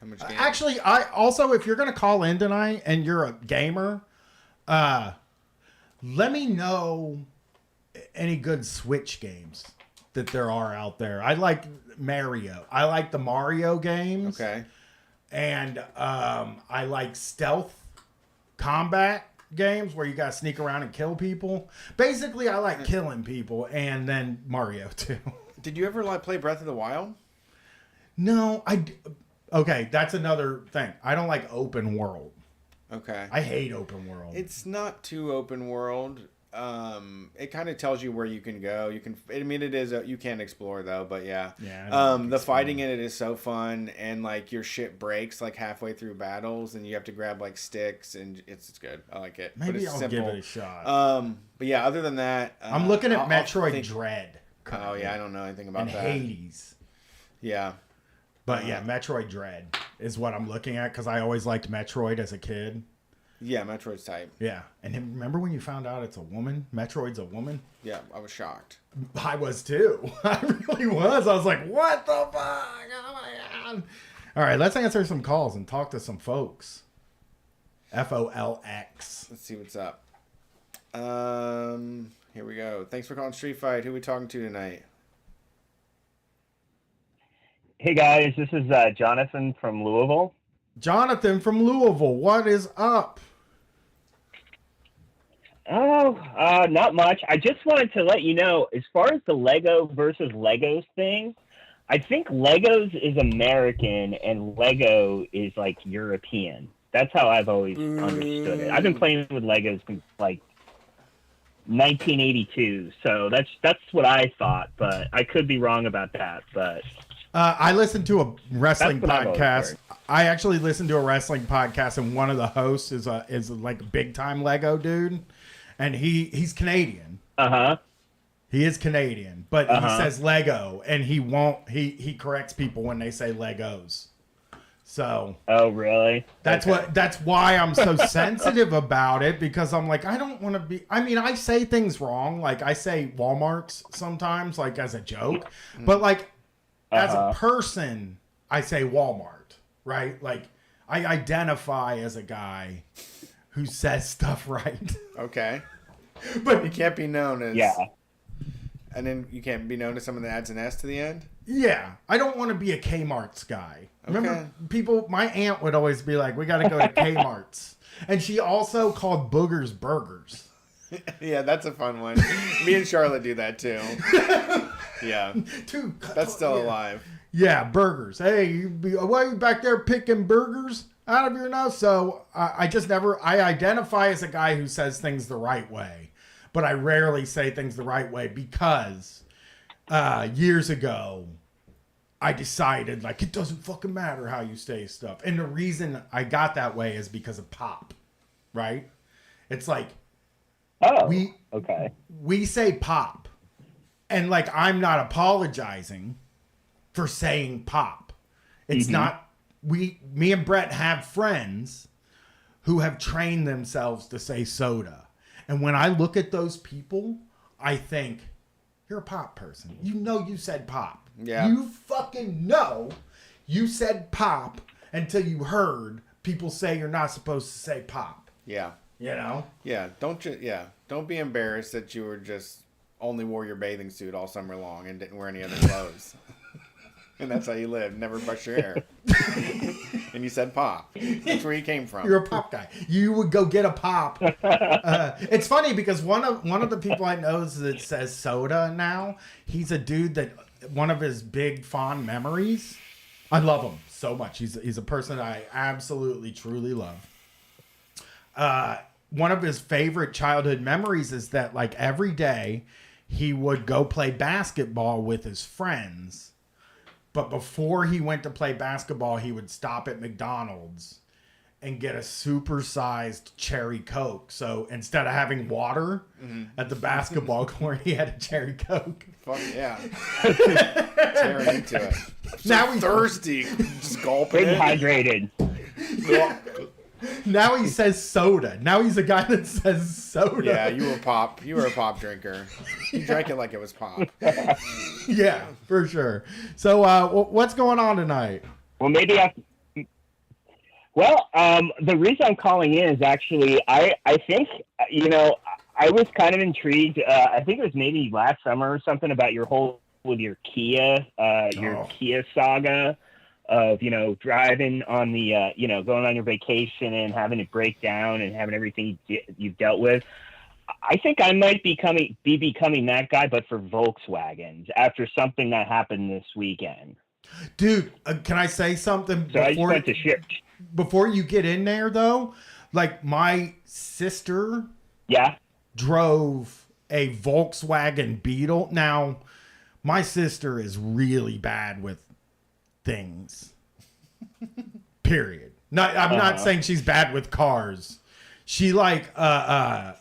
A: How much game?
B: Actually, I also, if you're going to call in tonight and you're a gamer, let me know any good Switch games that there are out there. I like Mario. I like the Mario games.
A: Okay.
B: And I like stealth combat games where you got to sneak around and kill people. Basically, I like killing people, and then Mario too.
A: Did you ever play Breath of the Wild?
B: No, okay, that's another thing. I don't like open world.
A: Okay.
B: I hate open world.
A: It's not too open world. It kind of tells you where you can go. You can. I mean, it is. You can explore though, but yeah.
B: Yeah, I don't like
A: the fighting in it is so fun, and like your shit breaks like halfway through battles, and you have to grab like sticks, and it's good. I like it.
B: Maybe
A: but it's
B: I'll
A: simple.
B: give it a shot.
A: But yeah, other than that,
B: I'm looking at
A: I'll
B: Metroid
A: think-
B: Dread.
A: Oh
B: currently,
A: yeah, I don't know anything about
B: and
A: that.
B: Hades.
A: Yeah.
B: But yeah, Metroid Dread is what I'm looking at because I always liked Metroid as a kid.
A: Yeah, Metroid's type.
B: Yeah, and then remember when you found out it's a woman? Metroid's a woman?
A: Yeah, I was shocked.
B: I was too. I really was. I was like, what the fuck? Oh my God. All right, let's answer some calls and talk to some folks. FOLX.
A: Let's see what's up. Here we go. Thanks for calling Street Fight. Who are we talking to tonight?
C: Hey guys, this is Jonathan from Louisville.
B: Jonathan from Louisville, what is up?
C: Oh, not much. I just wanted to let you know, as far as the Lego versus Legos thing, I think Legos is American and Lego is like European. That's how I've always understood it. I've been playing with Legos since like 1982, so that's what I thought, but I could be wrong about that. But
B: I listened to a wrestling
C: That's what I've always
B: podcast.
C: heard.
B: I actually listened to a wrestling podcast, and one of the hosts is like a big time Lego dude, and he's Canadian. He is Canadian, but he says Lego, and he corrects people when they say Legos. So.
C: Oh, really?
B: That's why I'm so sensitive about it, because I'm like, I don't want to be. I mean, I say things wrong, like I say Walmart's sometimes, like as a joke, but like as a person, I say Walmart, right? Like I identify as a guy who says stuff right.
A: Okay.
B: But
A: You can't be known as.
C: Yeah.
A: And then you can't be known as someone that adds an S to the end?
B: yeah, I don't want to be a Kmart's guy. Remember,
A: Okay.
B: people, my aunt would always be like, we got to go to Kmart's. And she also called boogers burgers.
A: Yeah, that's a fun one. Me and Charlotte do that too. Yeah. That's still alive.
B: Yeah, burgers. Hey, why are you back there picking burgers out of your nose? So I identify as a guy who says things the right way, but I rarely say things the right way because years ago, I decided like it doesn't fucking matter how you say stuff. And the reason I got that way is because of pop, right? It's like,
C: okay.
B: we say pop, and like I'm not apologizing for saying pop. It's not me and Brett have friends who have trained themselves to say soda. And when I look at those people, I think you're a pop person. You know you said pop.
A: Yeah.
B: You fucking know you said pop until you heard people say you're not supposed to say pop.
A: Yeah.
B: You know?
A: Yeah. Don't be embarrassed that you were just only wore your bathing suit all summer long and didn't wear any other clothes. And that's how you live. Never brush your hair. And you said pop. That's where you came from.
B: You're a pop guy. You would go get a pop. It's funny because one of the people I know that says soda now, he's a dude that one of his big fond memories. I love him so much. He's a person I absolutely truly love. One of his favorite childhood memories is that like every day he would go play basketball with his friends. But before he went to play basketball, he would stop at McDonald's and get a supersized cherry Coke. So instead of having water at the basketball court, he had a cherry Coke.
A: Fuck yeah. Tearing into it.
B: Now he's
A: thirsty. Just gulping
C: Big
A: it.
C: hydrated.
B: Now he says soda. Now he's a guy that says soda.
A: Yeah, you were a pop drinker. You drank it like it was pop.
B: Yeah, for sure. So what's going on tonight?
C: Well, maybe the reason I'm calling in is actually, I think, I was kind of intrigued. I think it was maybe last summer or something about your Kia saga of, driving on the, going on your vacation and having it break down and having everything you've dealt with. I think I might be becoming that guy, but for Volkswagens after something that happened this weekend.
B: Dude, can I say something?
C: So I just went to ship.
B: Before you get in there, though, like my sister drove a Volkswagen Beetle. Now, my sister is really bad with things. Period. I'm not saying she's bad with cars. She doesn't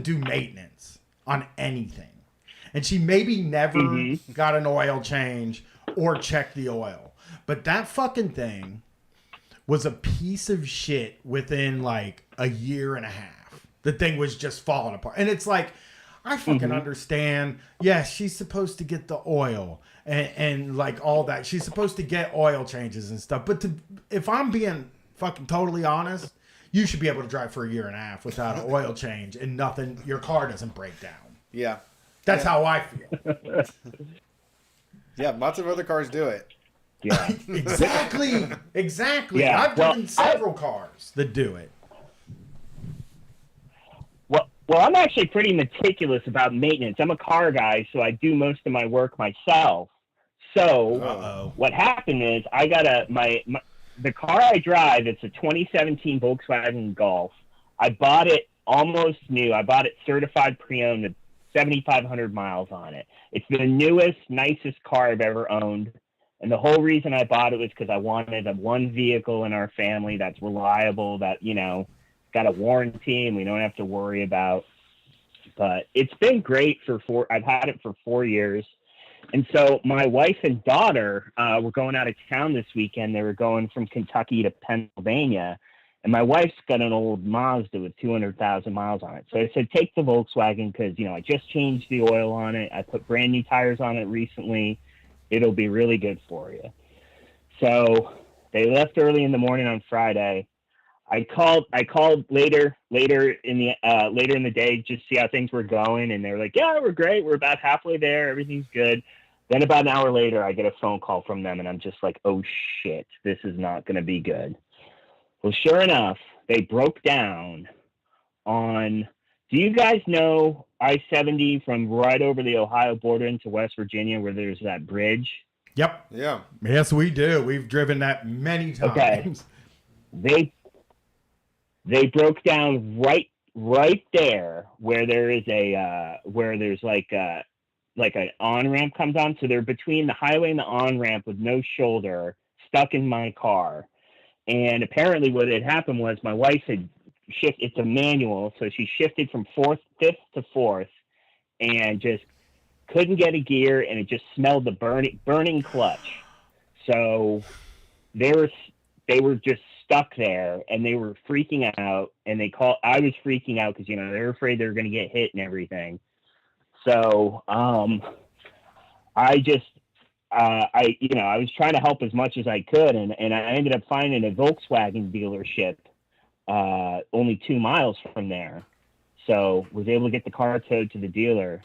B: do maintenance on anything. And she maybe never got an oil change or checked the oil. But that fucking thing was a piece of shit within like a year and a half. The thing was just falling apart. And it's like, I fucking understand. Yes, she's supposed to get the oil and like all that. She's supposed to get oil changes and stuff. But if I'm being fucking totally honest, you should be able to drive for a year and a half without an oil change and nothing. Your car doesn't break down.
A: Yeah.
B: That's how I feel.
A: Yeah, lots of other cars do it.
C: Yeah.
B: Exactly.
C: Yeah,
B: I've driven several cars that do it.
C: Well, I'm actually pretty meticulous about maintenance. I'm a car guy, so I do most of my work myself. So what happened is I got the car I drive, it's a 2017 Volkswagen Golf. I bought it almost new. I bought it certified pre-owned with 7,500 miles on it. It's the newest, nicest car I've ever owned. And the whole reason I bought it was because I wanted a one vehicle in our family that's reliable, that, you know, got a warranty and we don't have to worry about. But it's been great I've had it for 4 years. And so my wife and daughter were going out of town this weekend. They were going from Kentucky to Pennsylvania. And my wife's got an old Mazda with 200,000 miles on it. So I said, take the Volkswagen because, you know, I just changed the oil on it. I put brand new tires on it recently. It'll be really good for you. So they left early in the morning on Friday. I called later in the day just to see how things were going, and they were like, yeah, we're great. We're about halfway there. Everything's good. Then about an hour later, I get a phone call from them, and I'm just like, oh shit, this is not going to be good. Well, sure enough, they broke down on, do you guys know I-70 from right over the Ohio border into West Virginia where there's that bridge?
B: Yep.
A: Yeah.
B: Yes, we do. We've driven that many times.
C: Okay. They broke down right there where there is where there's like an on-ramp comes on. So they're between the highway and the on-ramp with no shoulder, stuck in my car. And apparently what had happened was my wife had it's a manual, so she shifted from fifth to fourth and just couldn't get a gear, and it just smelled the burning clutch. So they were just stuck there, and they were freaking out, and I was freaking out because, you know, they were afraid they were going to get hit and everything. So I was trying to help as much as I could, and I ended up finding a Volkswagen dealership only 2 miles from there. So was able to get the car towed to the dealer.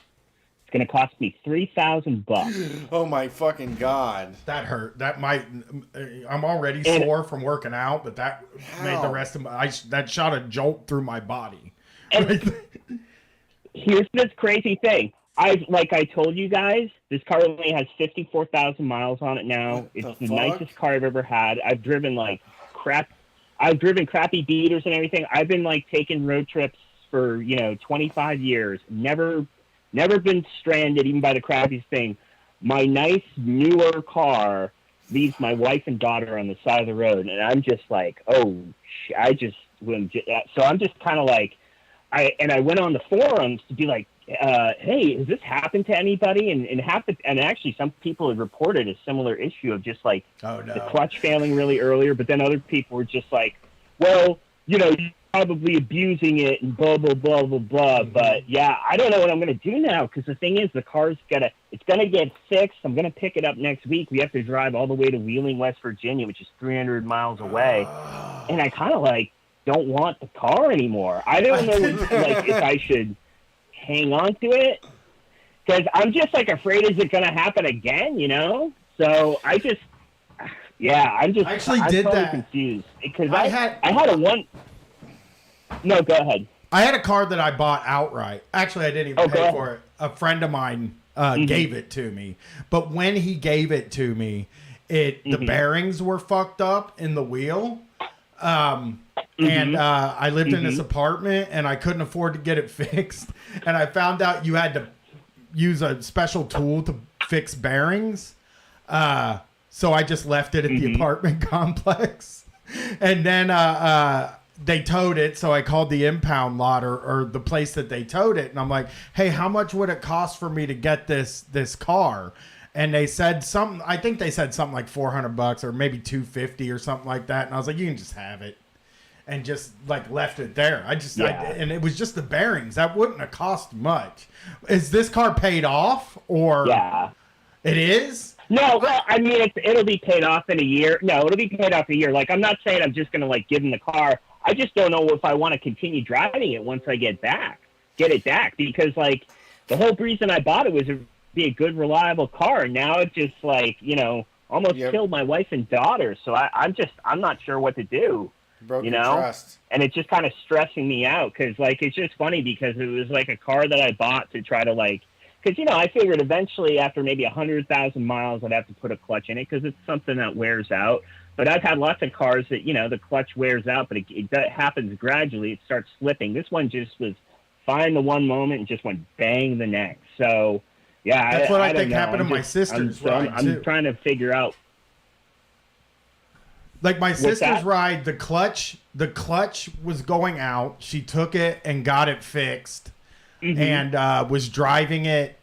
C: It's going to cost me $3,000.
A: Oh my fucking God.
B: That hurt. I'm already sore from working out, but that made the rest of that shot a jolt through my body.
C: And here's this crazy thing. Like I told you guys, this car only has 54,000 miles on it now. It's the nicest car I've ever had. I've driven crappy beaters and everything. I've been like taking road trips for, 25 years. Never been stranded even by the crappiest thing. My nice newer car leaves my wife and daughter on the side of the road, and I'm just like, so I'm just kind of like, I went on the forums to be like, hey, has this happened to anybody? And actually some people had reported a similar issue of just like the clutch failing really earlier, but then other people were just like, well, you're probably abusing it and blah, blah, blah, blah, blah. Mm-hmm. But yeah, I don't know what I'm going to do now. Cause the thing is the car's it's going to get fixed. I'm going to pick it up next week. We have to drive all the way to Wheeling, West Virginia, which is 300 miles away. And I kind of like don't want the car anymore. I don't know like if I should hang on to it, because I'm just like afraid, is it going to happen again? So I'm totally confused because I had a one. No, go ahead.
B: I had a car that I bought outright. Actually, I didn't even pay for it. A friend of mine gave it to me, but when he gave it to me, the bearings were fucked up in the wheel. And I lived in this apartment, and I couldn't afford to get it fixed. And I found out you had to use a special tool to fix bearings. So I just left it at the apartment complex. And then they towed it, so I called the impound lot or the place that they towed it. And I'm like, hey, how much would it cost for me to get this car? And they said something, I think they said something like $400 or maybe $250 or something like that. And I was like, you can just have it. And just like left it there. And it was just the bearings. That wouldn't have cost much. Is this car paid off or?
C: Yeah.
B: It is?
C: No, well, I mean, it'll be paid off in a year. No, it'll be paid off a year. Like, I'm not saying I'm just going to like give him the car. I just don't know if I want to continue driving it once I get it back, because like the whole reason I bought it was to be a good, reliable car. Now it's just like, almost killed my wife and daughter. So I'm not sure what to do.
A: Broken trust.
C: And it's just kind of stressing me out because like it's just funny because it was like a car that I bought to try to like, because I figured eventually after maybe 100,000 miles I'd have to put a clutch in it because it's something that wears out. But I've had lots of cars that the clutch wears out, but it happens gradually. It starts slipping. This one just was fine the one moment and just went bang the next. So Yeah,
B: That's what I
C: don't
B: think
C: know.
B: happened to my sister's ride,
C: I'm
B: too.
C: trying to figure out.
B: Like my sister's
C: that?
B: ride, the clutch was going out. She took it and got it fixed, and was driving it.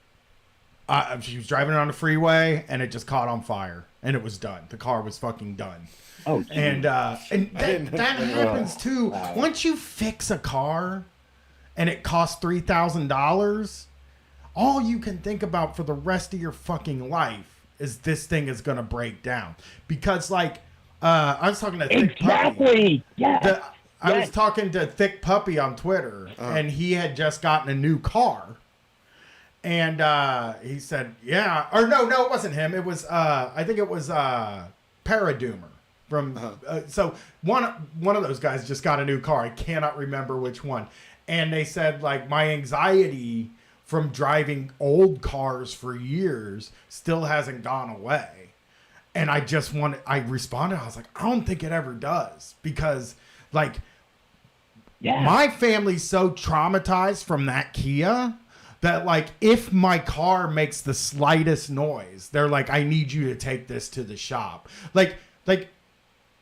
B: She was driving it on the freeway, and it just caught on fire, and it was done. The car was fucking done.
C: Oh, geez.
B: And that happens too.
C: Wow.
B: Once you fix a car, and it costs $3,000, all you can think about for the rest of your fucking life is this thing is gonna break down. Because like I was talking to Thick Puppy.
C: Exactly. Yes.
B: I was talking to Thick Puppy on Twitter, and he had just gotten a new car. And he said, yeah, or no, it wasn't him. It was, I think it was Paradoomer from. So one of those guys just got a new car. I cannot remember which one. And they said, like, my anxiety from driving old cars for years still hasn't gone away. And I responded, I was like, I don't think it ever does. Because, like, my family's so traumatized from that Kia that, like, if my car makes the slightest noise, they're like, I need you to take this to the shop. Like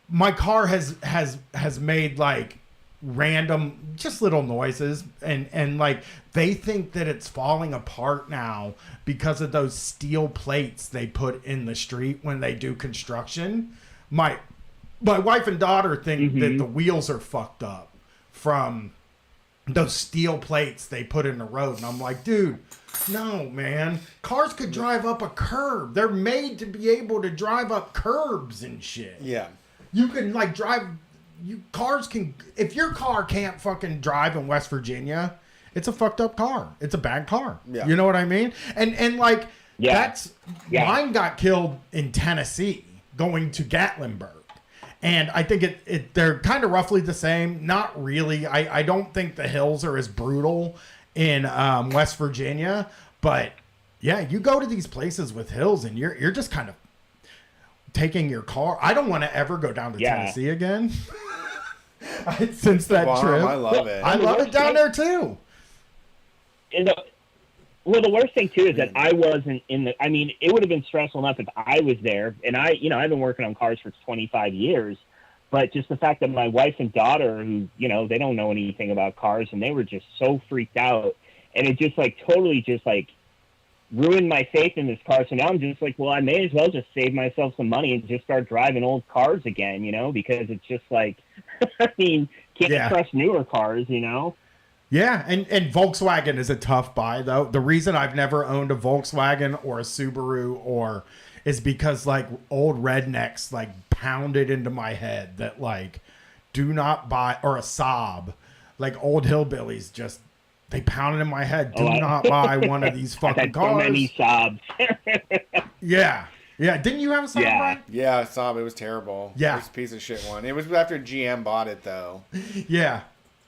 B: my car has made, like, random, just little noises, and like, they think that it's falling apart now because of those steel plates they put in the street when they do construction. My wife and daughter think that the wheels are fucked up from those steel plates they put in the road, and I'm like, dude, no, man, cars could drive up a curb. They're made to be able to drive up curbs and shit.
A: Yeah.
B: You can, like, drive. Cars can. If your car can't fucking drive in West Virginia, it's a fucked up car. It's a bad car.
A: Yeah.
B: You know what I mean? And like, mine got killed in Tennessee going to Gatlinburg. And I think they're kind of roughly the same. Not really. I don't think the hills are as brutal in West Virginia. But yeah, you go to these places with hills and you're just kind of taking your car. I don't want to ever go down to Tennessee again. Since that trip.
A: I love it.
B: I love it down there too.
C: Well, the worst thing too is that I wasn't in the. I mean, it would have been stressful enough if I was there, and I've been working on cars for 25 years, but just the fact that my wife and daughter, who they don't know anything about cars, and they were just so freaked out, and it just like totally just like ruined my faith in this car. So now I'm just like, well, I may as well just save myself some money and just start driving old cars again, because it's just like, I mean, can't trust newer cars,
B: Yeah, and Volkswagen is a tough buy, though. The reason I've never owned a Volkswagen or a Subaru is because, like, old rednecks, like, pounded into my head that, like, do not buy, or a Saab. Like, old hillbillies just, they pounded in my head, do not buy one of these fucking cars.
C: So many Saabs.
B: Yeah. Didn't you have a Saab, Brian?
A: Yeah, Saab. It was terrible.
B: Yeah.
A: It was a piece of shit one. It was after GM bought it, though.
B: Yeah.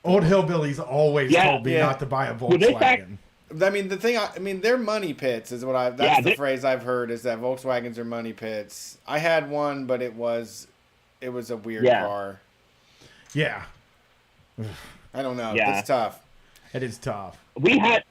B: Old hillbillies always told me not to buy a Volkswagen.
A: I mean, they're money pits is what that's the phrase I've heard, is that Volkswagens are money pits. I had one, but it was a weird car.
B: Yeah.
A: I don't know.
C: Yeah.
A: It's tough.
B: It is tough.
C: We had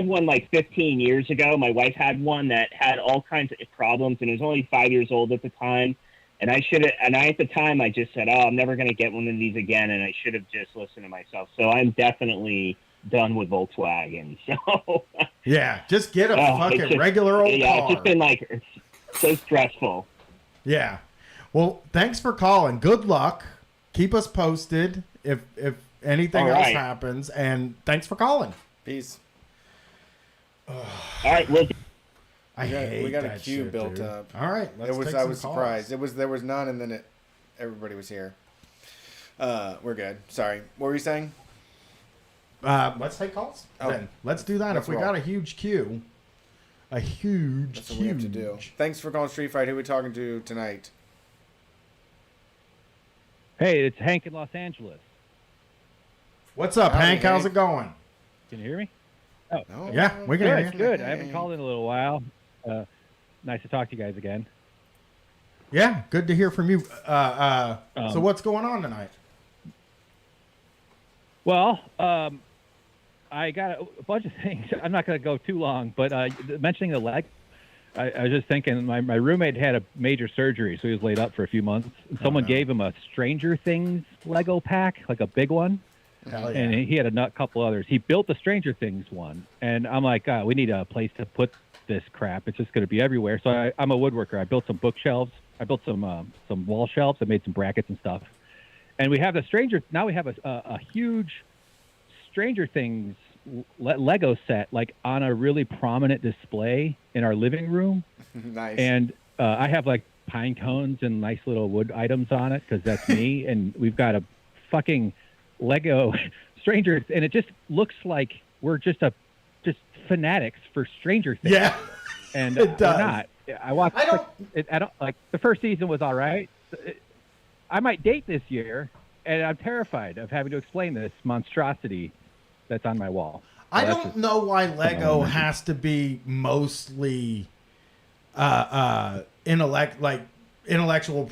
C: one like 15 years ago. My wife had one that had all kinds of problems, and it was only 5 years old at the time. And at the time, I just said, I'm never going to get one of these again, and I should have just listened to myself. So I'm definitely done with Volkswagen. So
B: yeah, just get a fucking regular old car.
C: It's just been like, it's so stressful.
B: Yeah. Well, thanks for calling. Good luck. Keep us posted if anything else happens, and thanks for calling.
A: Peace.
C: All right, well.
A: We got a
B: that
A: queue
B: shit,
A: built
B: dude.
A: up.
B: All right,
A: I was surprised. There was none, and then everybody was here. We're good. Sorry. What were you saying?
B: Let's take calls.
A: Oh,
B: then let's do that. If we got a huge queue, that's
A: what we have to do. Thanks for calling Street Fight. Who are we talking to tonight?
D: Hey, it's Hank in Los Angeles.
B: What's up, Hank? How's it going?
D: Can you hear me?
A: Oh,
B: yeah, we can hear you.
D: Good. I haven't called in a little while. Nice to talk to you guys again.
B: Yeah, good to hear from you. So what's going on tonight?
D: Well, I I got a bunch of things. I'm not going to go too long, but mentioning the leg, I was just thinking my roommate had a major surgery, so he was laid up for a few months. And someone gave him a Stranger Things Lego pack, like a big one.
B: Hell yeah.
D: And he had a couple others. He built the Stranger Things one, and I'm like, we need a place to put this crap. It's just going to be everywhere. So I'm a woodworker. I built some bookshelves. I built some wall shelves. I made some brackets and stuff. And we have now we have a huge Stranger Things Lego set, like on a really prominent display in our living room.
A: Nice.
D: And I have like pine cones and nice little wood items on it because that's me. And we've got a fucking Lego Stranger, and it just looks like we're just fanatics for Stranger Things.
B: Yeah,
D: and
B: it does.
D: we're not. I watched. I don't like the first season was all right. I might date this year, and I'm terrified of having to explain this monstrosity that's on my wall. So
B: I don't know why Lego has to be mostly intellectual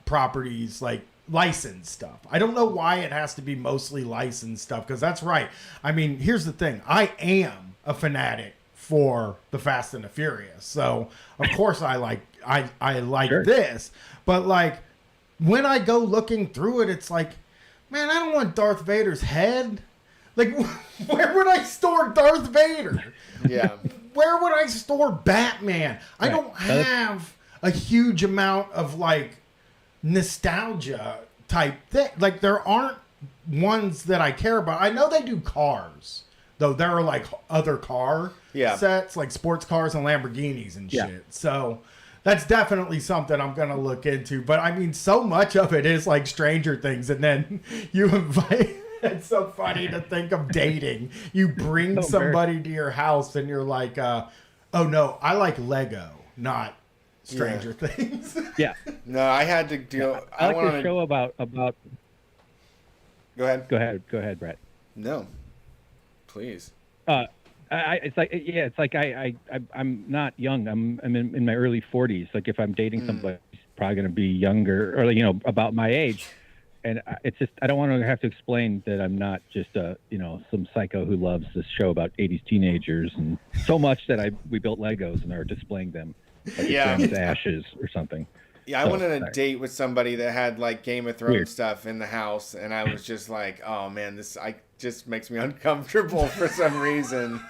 B: properties, like licensed stuff. I don't know why it has to be mostly licensed stuff, because that's right. I mean, here's the thing. I am a fanatic for the Fast and the Furious. So, of course I like sure. this. But like when I go looking through it, it's like, man, I don't want Darth Vader's head. Like, where would I store Darth Vader?
A: Yeah.
B: Where would I store Batman? I don't have a huge amount of like nostalgia type thing. Like, there aren't ones that I care about. I know they do cars, though. There are like other car sets, like sports cars and Lamborghinis and shit. So that's definitely something I'm gonna look into. But I mean, so much of it is like Stranger Things, and then you invite. It's so funny to think of dating. You bring somebody to your house and you're like, oh no, I like Lego, not Stranger Things.
D: Yeah.
A: No, I had to do.
D: I like the show about.
A: Go ahead.
D: Go ahead, Brett.
A: No, please.
D: It's like I'm not young. I'm in my early 40s. Like if I'm dating somebody, who's probably going to be younger or about my age. And it's just, I don't want to have to explain that I'm not just some psycho who loves this show about 80s teenagers, and so much that we built Legos and are displaying them like it's ashes or something.
A: Yeah, I went on a date with somebody that had like Game of Thrones stuff in the house, and I was just like, oh man, this just makes me uncomfortable for some reason.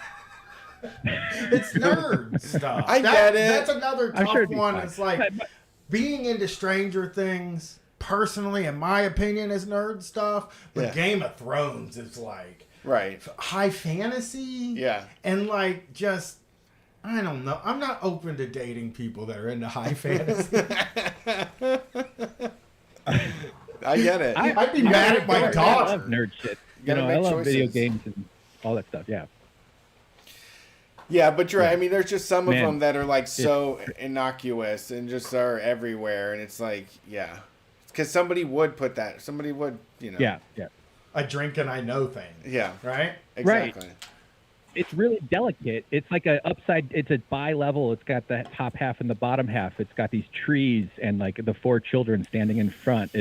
B: It's nerd stuff.
A: I get it.
B: That's another tough one.
D: Fine.
B: It's like being into Stranger Things. Personally, in my opinion, is nerd stuff. But Game of Thrones is like high fantasy. Yeah. And like just, I don't know. I'm not open to dating people that are into high fantasy.
A: I get it.
B: I'd be mad at my daughter.
D: I love nerd shit. I love video games and all that stuff. Yeah.
A: Yeah, but you're right. I mean, there's just some of them that are like so innocuous and just are everywhere. And it's like, because somebody would put that. Somebody would,
D: Yeah.
B: A drink and I know thing.
A: Yeah.
B: Right?
A: Exactly.
D: Right. It's really delicate. It's like it's a bi-level. It's got the top half and the bottom half. It's got these trees and like the 4 children standing in front.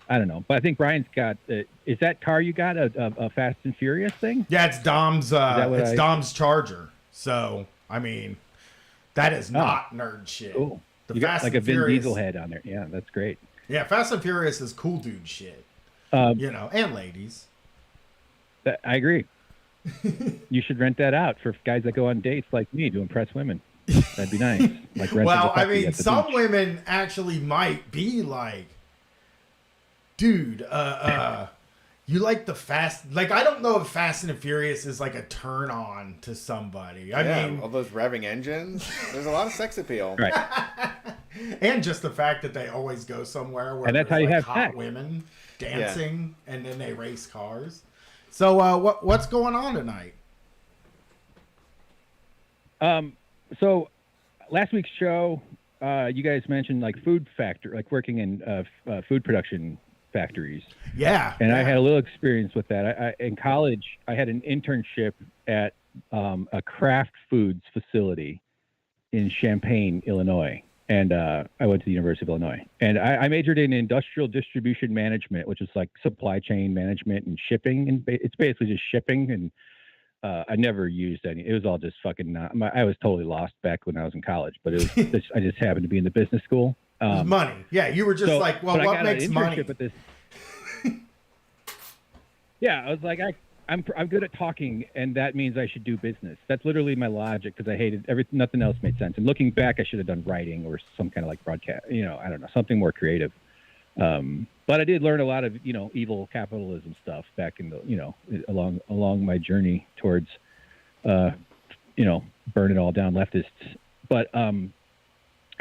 D: I don't know. But I think Brian's got, is that car you got a Fast and Furious thing?
B: Yeah, it's Dom's, Dom's Charger. So, I mean, that is not nerd shit.
D: Cool.
B: You
D: got like a Vin Diesel head on there. Yeah, that's great.
B: Yeah, Fast and Furious is cool dude shit. And ladies.
D: I agree. You should rent that out for guys that go on dates like me to impress women. That'd be nice. Like
B: well, I mean, some women actually might be like, dude, you like the fast... Like, I don't know if Fast and Furious is like a turn on to somebody. I mean...
A: all those revving engines. There's a lot of sex appeal.
D: Right.
B: And just the fact that they always go somewhere where
D: that's how you have
B: hot
D: sex.
B: Women dancing and then they race cars. So what's going on tonight?
D: So last week's show, you guys mentioned like food factory, like working in food production factories.
B: Yeah.
D: And I had a little experience with that. In college, I had an internship at a craft foods facility in Champaign, Illinois. And I went to the University of Illinois. And I majored in industrial distribution management, which is like supply chain management and shipping. And it's basically just shipping and I never used any. It was all just fucking. I was totally lost back when I was in college, but it was I just happened to be in the business school.
B: It was money. Yeah, you were just like, well, what makes money?
D: At this. Yeah, I was like, I'm good at talking, and that means I should do business. That's literally my logic, because I hated nothing else made sense. And looking back, I should have done writing or some kind of like broadcast. I don't know, something more creative. But I did learn a lot of evil capitalism stuff back in the along my journey towards burn it all down leftists. But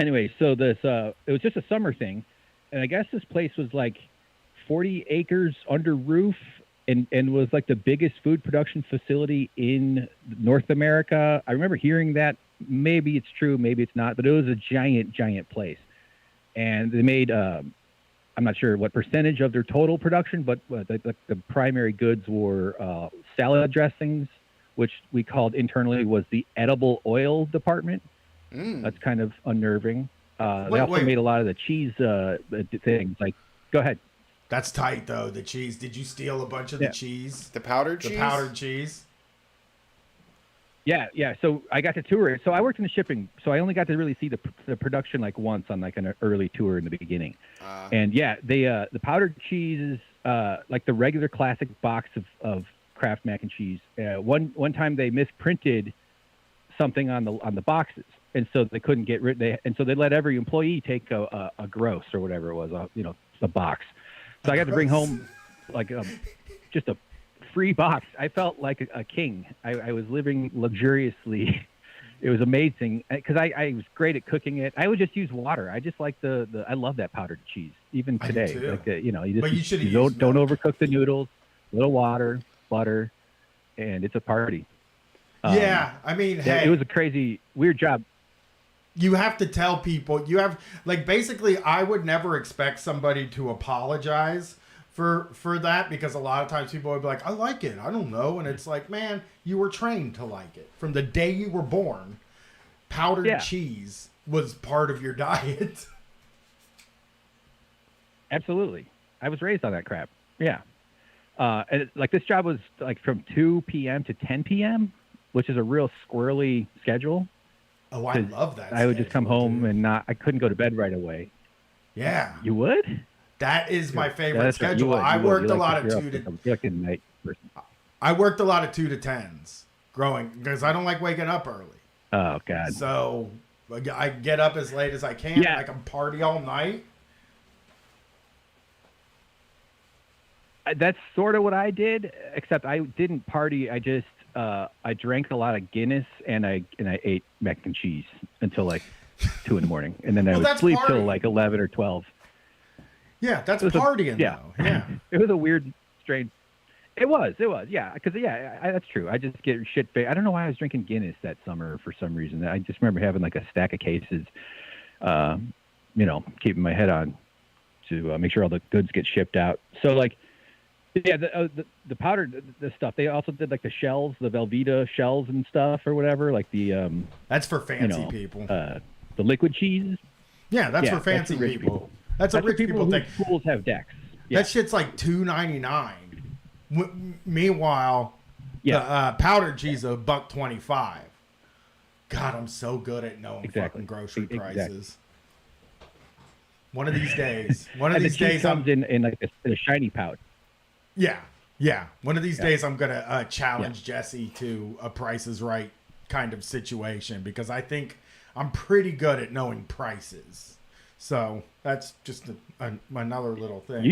D: anyway, so this it was just a summer thing, and I guess this place was like 40 acres under roof. And was like the biggest food production facility in North America. I remember hearing that. Maybe it's true, maybe it's not, but it was a giant, giant place. And they made, I'm not sure what percentage of their total production, but the primary goods were salad dressings, which we called internally was the edible oil department. That's kind of unnerving. They also made a lot of the cheese things. Like, go ahead.
B: That's tight, though, the cheese. Did you steal a bunch of the cheese?
A: The powdered cheese?
B: The powdered cheese?
D: Yeah. So I got to tour it. So I worked in the shipping, so I only got to really see the production like once on like an early tour in the beginning. And yeah, the powdered cheese, like the regular classic box of Kraft mac and cheese. One time they misprinted something on the boxes, and so they couldn't get rid. And so they let every employee take a gross or whatever it was, a box. So I got to bring home like just a free box. I felt like a king. I was living luxuriously. It was amazing because I was great at cooking it. I would just use water. I just like I love that powdered cheese even today. Like you don't overcook the noodles. A little water, butter, and it's a party.
B: Yeah, I mean, hey,
D: it was a crazy, weird job.
B: You have to tell people, basically I would never expect somebody to apologize for that, because a lot of times people would be like, I like it, I don't know. And it's like, man, you were trained to like it. From the day you were born, powdered cheese was part of your diet.
D: Absolutely. I was raised on that crap. Yeah. And this job was like from 2 p.m. to 10 p.m., which is a real squirrely schedule.
B: Oh, I love that.
D: I would just come home and I couldn't go to bed right away.
B: Yeah.
D: You would?
B: That is my favorite schedule. I worked a lot of 2 to
D: night person.
B: I worked a lot of 2 to 10s growing, because I don't like waking up early.
D: Oh God.
B: So I get up as late as I can.
D: Yeah.
B: I can party all night.
D: That's sort of what I did, except I didn't party. I just I drank a lot of Guinness and I ate mac and cheese until like 2 in the morning, and then I would sleep till like 11 or 12.
B: Yeah, that's partying. Though. Yeah.
D: It was a weird, strange. It was. Yeah, because that's true. I just get shit. I don't know why I was drinking Guinness that summer for some reason. I just remember having like a stack of cases, keeping my head on to make sure all the goods get shipped out. So like. Yeah, the powdered the stuff. They also did like the shells, the Velveeta shells and stuff or whatever. Like the
B: that's for fancy people.
D: The liquid cheese.
B: Yeah, that's for fancy people. That's a rich people thing.
D: Pools have decks. Yeah.
B: That shit's like $2.99. Meanwhile, the powdered cheese is $1.25. God, I'm so good at knowing fucking grocery prices. One of these days.
D: Comes in like a shiny pouch.
B: Yeah. One of these days I'm going to challenge Jesse to a Price is Right kind of situation, because I think I'm pretty good at knowing prices. So that's just another little thing.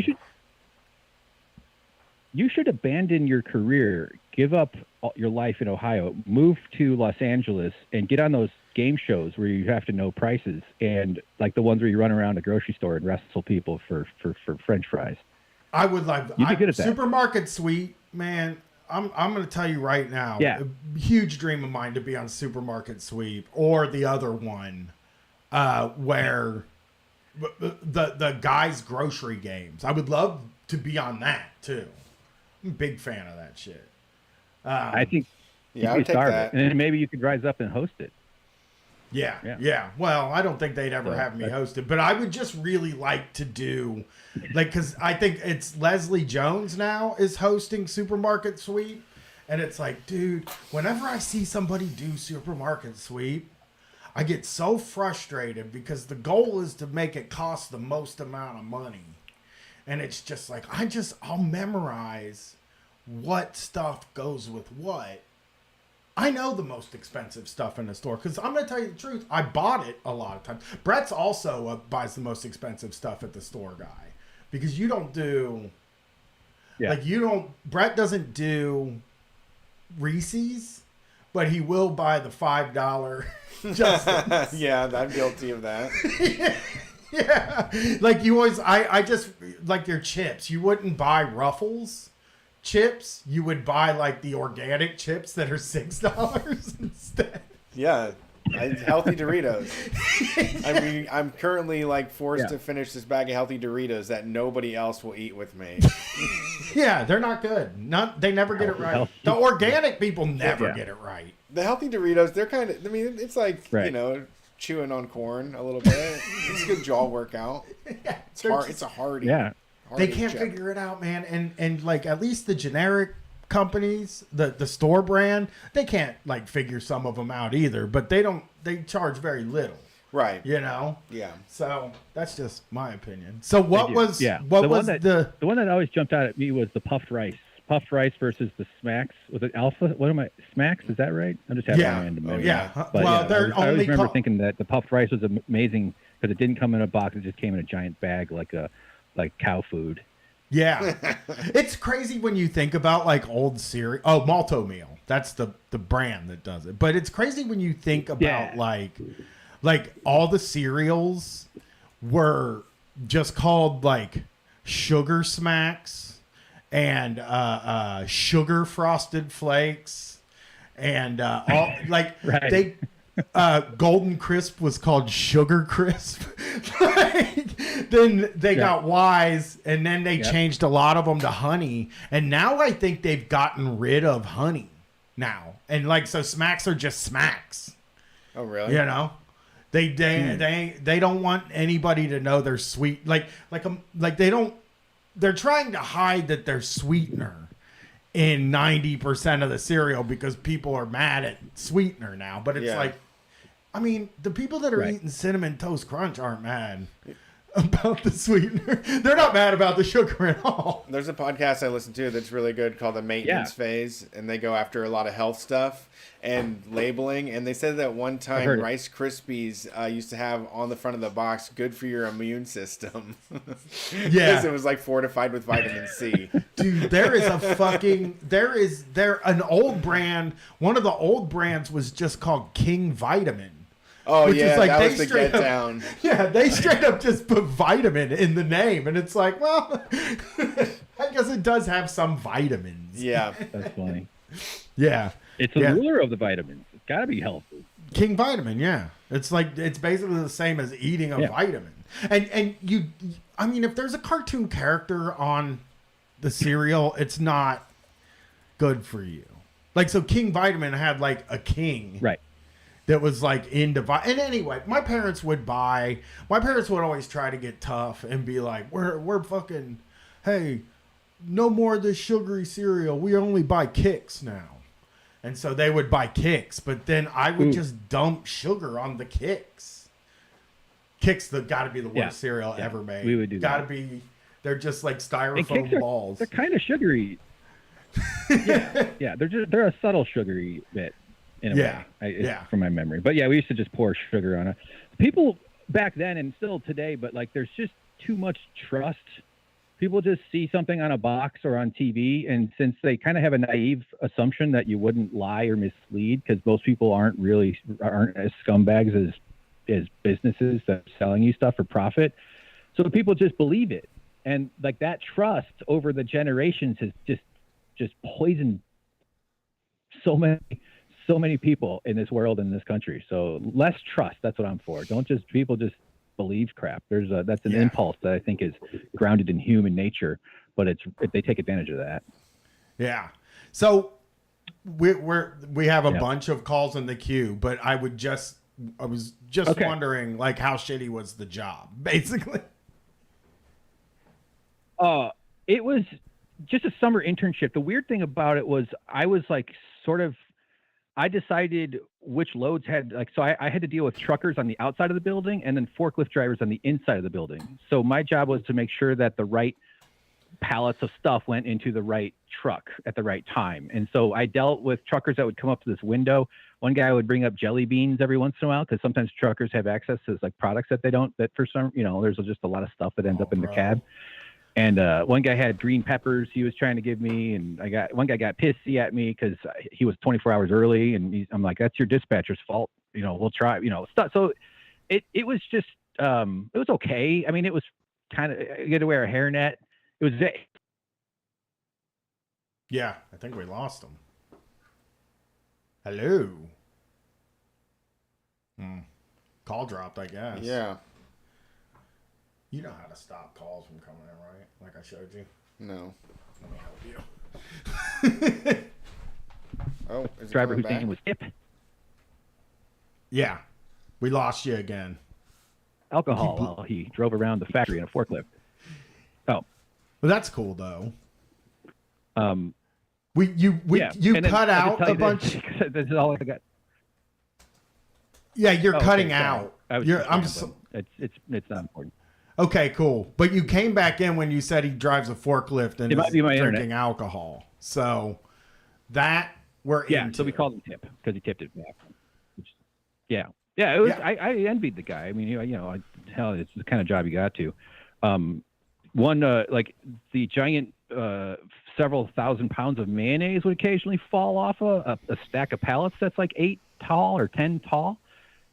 D: You should abandon your career, give up your life in Ohio, move to Los Angeles, and get on those game shows where you have to know prices, and like the ones where you run around a grocery store and wrestle people for French fries.
B: I would like
D: Supermarket
B: Suite, man. I'm going to tell you right now.
D: Yeah.
B: A huge dream of mine to be on Supermarket Sweep, or the other one, where the guys' grocery games. I would love to be on that too. I'm a big fan of that shit.
D: I think
A: I would take that,
D: and then maybe you could rise up and host it.
B: Yeah. Well, I don't think they'd ever have me host it, but I would just really like to do, because I think it's Leslie Jones now is hosting Supermarket Sweep, And it's like, dude, whenever I see somebody do supermarket sweep, I get so frustrated because the goal is to make it cost the most amount of money. And it's just like, I'll memorize what stuff goes with what. I know the most expensive stuff in the store because I'm going to tell you the truth. I bought it a lot of times. Brett's also buys the most expensive stuff at the store guy because you don't do, Brett doesn't do Reese's, but he will buy the $5 Justin's.
A: Yeah, I'm guilty of that.
B: Yeah. Like you always, I just, like your chips. You wouldn't buy Ruffles chips. You would buy like the organic chips that are $6 instead.
A: Yeah. Healthy Doritos. I mean, I'm currently like forced to finish this bag of healthy Doritos that nobody else will eat with me.
B: Yeah, they're not good. They never get it right. The organic people never get it right.
A: The healthy Doritos, they're kind of, I mean, it's like, you know, chewing on corn a little bit. It's a good jaw workout.
B: Yeah,
A: it's hard. It's a hardy.
D: Yeah.
B: They can't figure it out, man. And like at least the generic companies, the store brand, they can't like figure some of them out either. But they charge very little.
A: Right.
B: You know?
A: Yeah.
B: So that's just my opinion. So what was
D: the one that always jumped out at me was the puffed rice. Puffed rice versus the smacks. Was it Alpha? What am I? Smacks? Is that right? I'm just having a random memory.
B: Yeah.
D: But
B: well,
D: I always remember thinking that the puffed rice was amazing because it didn't come in a box. It just came in a giant bag like cow food.
B: Yeah. It's crazy when you think about like old cereal. Oh, Malto Meal. That's the brand that does it. But it's crazy when you think about like all the cereals were just called like Sugar Smacks and Sugar Frosted Flakes and all like they Golden Crisp was called Sugar Crisp. Then they got Wise, and then they changed a lot of them to Honey, and now I think they've gotten rid of Honey now, and like so Smacks are just Smacks.
A: Oh really?
B: You know, they don't want anybody to know they're sweet. Like they don't. They're trying to hide that they're sweetener in 90% of the cereal because people are mad at sweetener now. But it's like, I mean, the people that are eating Cinnamon Toast Crunch aren't mad about the sweetener. They're not mad about the sugar at all.
A: There's a podcast I listen to that's really good called The Maintenance Phase, and they go after a lot of health stuff and labeling. And they said that one time Rice Krispies used to have on the front of the box, good for your immune system. Because it was like fortified with vitamin C.
B: Dude, an old brand. One of the old brands was just called King Vitamin.
A: Oh, which is like that was the get down.
B: Yeah, they straight up just put vitamin in the name. And it's like, well, I guess it does have some vitamins.
A: Yeah.
D: That's funny.
B: Yeah.
D: It's the ruler of the vitamins. It's got to be healthy.
B: King Vitamin, yeah. It's like, it's basically the same as eating a vitamin. And you, I mean, if there's a cartoon character on the cereal, it's not good for you. Like, so King Vitamin had like a king.
D: Right.
B: That was like into and anyway, my parents would always try to get tough and be like, we're fucking, hey, no more of this sugary cereal. We only buy Kicks now. And so they would buy Kicks, but then I would just dump sugar on the Kicks. Kicks gotta be the worst cereal ever made.
D: We would do that.
B: They're just like styrofoam balls.
D: They're kind of sugary. They're a subtle sugary bit. In a way, from my memory. But yeah, we used to just pour sugar on it. People back then and still today, but like there's just too much trust. People just see something on a box or on TV, and since they kind of have a naive assumption that you wouldn't lie or mislead, because most people aren't as scumbags as businesses that are selling you stuff for profit, so people just believe it, and like that trust over the generations has just poisoned so many people in this world, in this country. So less trust. That's what I'm for. People just believe crap. That's an impulse that I think is grounded in human nature, but they take advantage of that.
B: Yeah. So we have a bunch of calls in the queue, but I was just wondering like how shitty was the job, basically.
D: It was just a summer internship. The weird thing about it was I was like I decided which loads had so I had to deal with truckers on the outside of the building and then forklift drivers on the inside of the building. So my job was to make sure that the right pallets of stuff went into the right truck at the right time. And so I dealt with truckers that would come up to this window. One guy would bring up jelly beans every once in a while because sometimes truckers have access to like products that they don't, that for some, there's just a lot of stuff that ends up in the cab. And one guy had green peppers he was trying to give me, and one guy got pissy at me because he was 24 hours early, and I'm like, that's your dispatcher's fault. We'll try. Stuff. So it was just it was okay. I mean, it was kind of, you had to wear a hairnet. It was.
B: Yeah, I think we lost him. Hello. Call dropped, I guess.
A: Yeah.
B: You know how to stop calls from coming in, right? Like I showed you.
A: No.
B: Let me help you.
A: Oh, is
D: driver
A: it
D: whose name was Tip.
B: Yeah, we lost you again.
D: Alcohol while he drove around the factory in a forklift. Oh,
B: well, that's cool though. You
D: And
B: cut out a
D: you
B: bunch.
D: This is all I got.
B: Yeah, you're cutting
D: okay,
B: out.
D: It's not important.
B: Okay, cool. But you came back in when you said he drives a forklift and
D: It might
B: is
D: be my
B: drinking
D: internet.
B: alcohol. So that we're into.
D: So we called him Tip because he tipped it back. Yeah. It was.
B: Yeah.
D: I envied the guy. I mean, hell, it's the kind of job you got to. One like the giant several thousand pounds of mayonnaise would occasionally fall off a stack of pallets that's like 8 tall or 10 tall.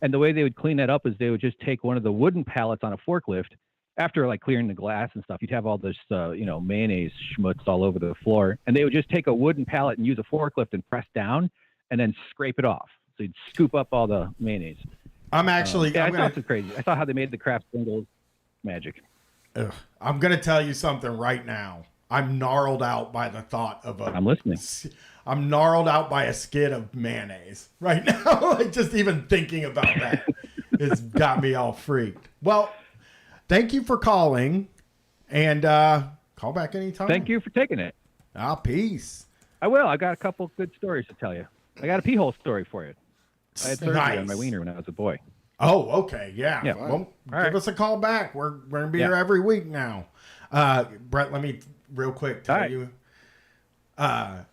D: And the way they would clean that up is they would just take one of the wooden pallets on a forklift. After like clearing the glass and stuff, you'd have all this, mayonnaise schmutz all over the floor. And they would just take a wooden pallet and use a forklift and press down and then scrape it off. So you'd scoop up all the mayonnaise.
B: I'm actually.
D: I saw some crazy. I saw how they made the Kraft singles magic.
B: I'm going to tell you something right now. I'm gnarled out by the thought of a.
D: I'm listening.
B: I'm gnarled out by a skid of mayonnaise right now. Like just even thinking about that has got me all freaked. Well, thank you for calling, and call back anytime.
D: Thank you for taking it.
B: Peace.
D: I will. I got a couple good stories to tell you. I got a pee hole story for you. I had surgery on my wiener when I was a boy.
B: Oh, okay. Yeah.
D: Yeah.
B: Well,
D: All
B: give us a call back. We're going to be here every week now. Brett, let me real quick tell you.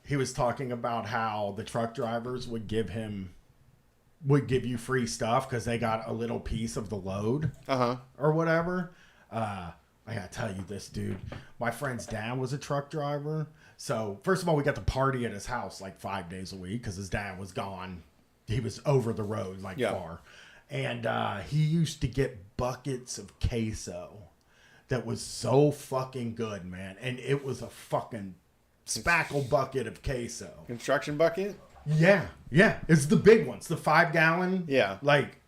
B: He was talking about how the truck drivers would give you free stuff because they got a little piece of the load or whatever. I gotta tell you this, dude. My friend's dad was a truck driver. So first of all, we got to party at his house like 5 days a week because his dad was gone. He was over the road far. And he used to get buckets of queso that was so fucking good, man. And it was a fucking spackle bucket of queso.
A: Construction bucket?
B: Yeah. It's the big ones, the 5 gallon.
A: Yeah.
B: Like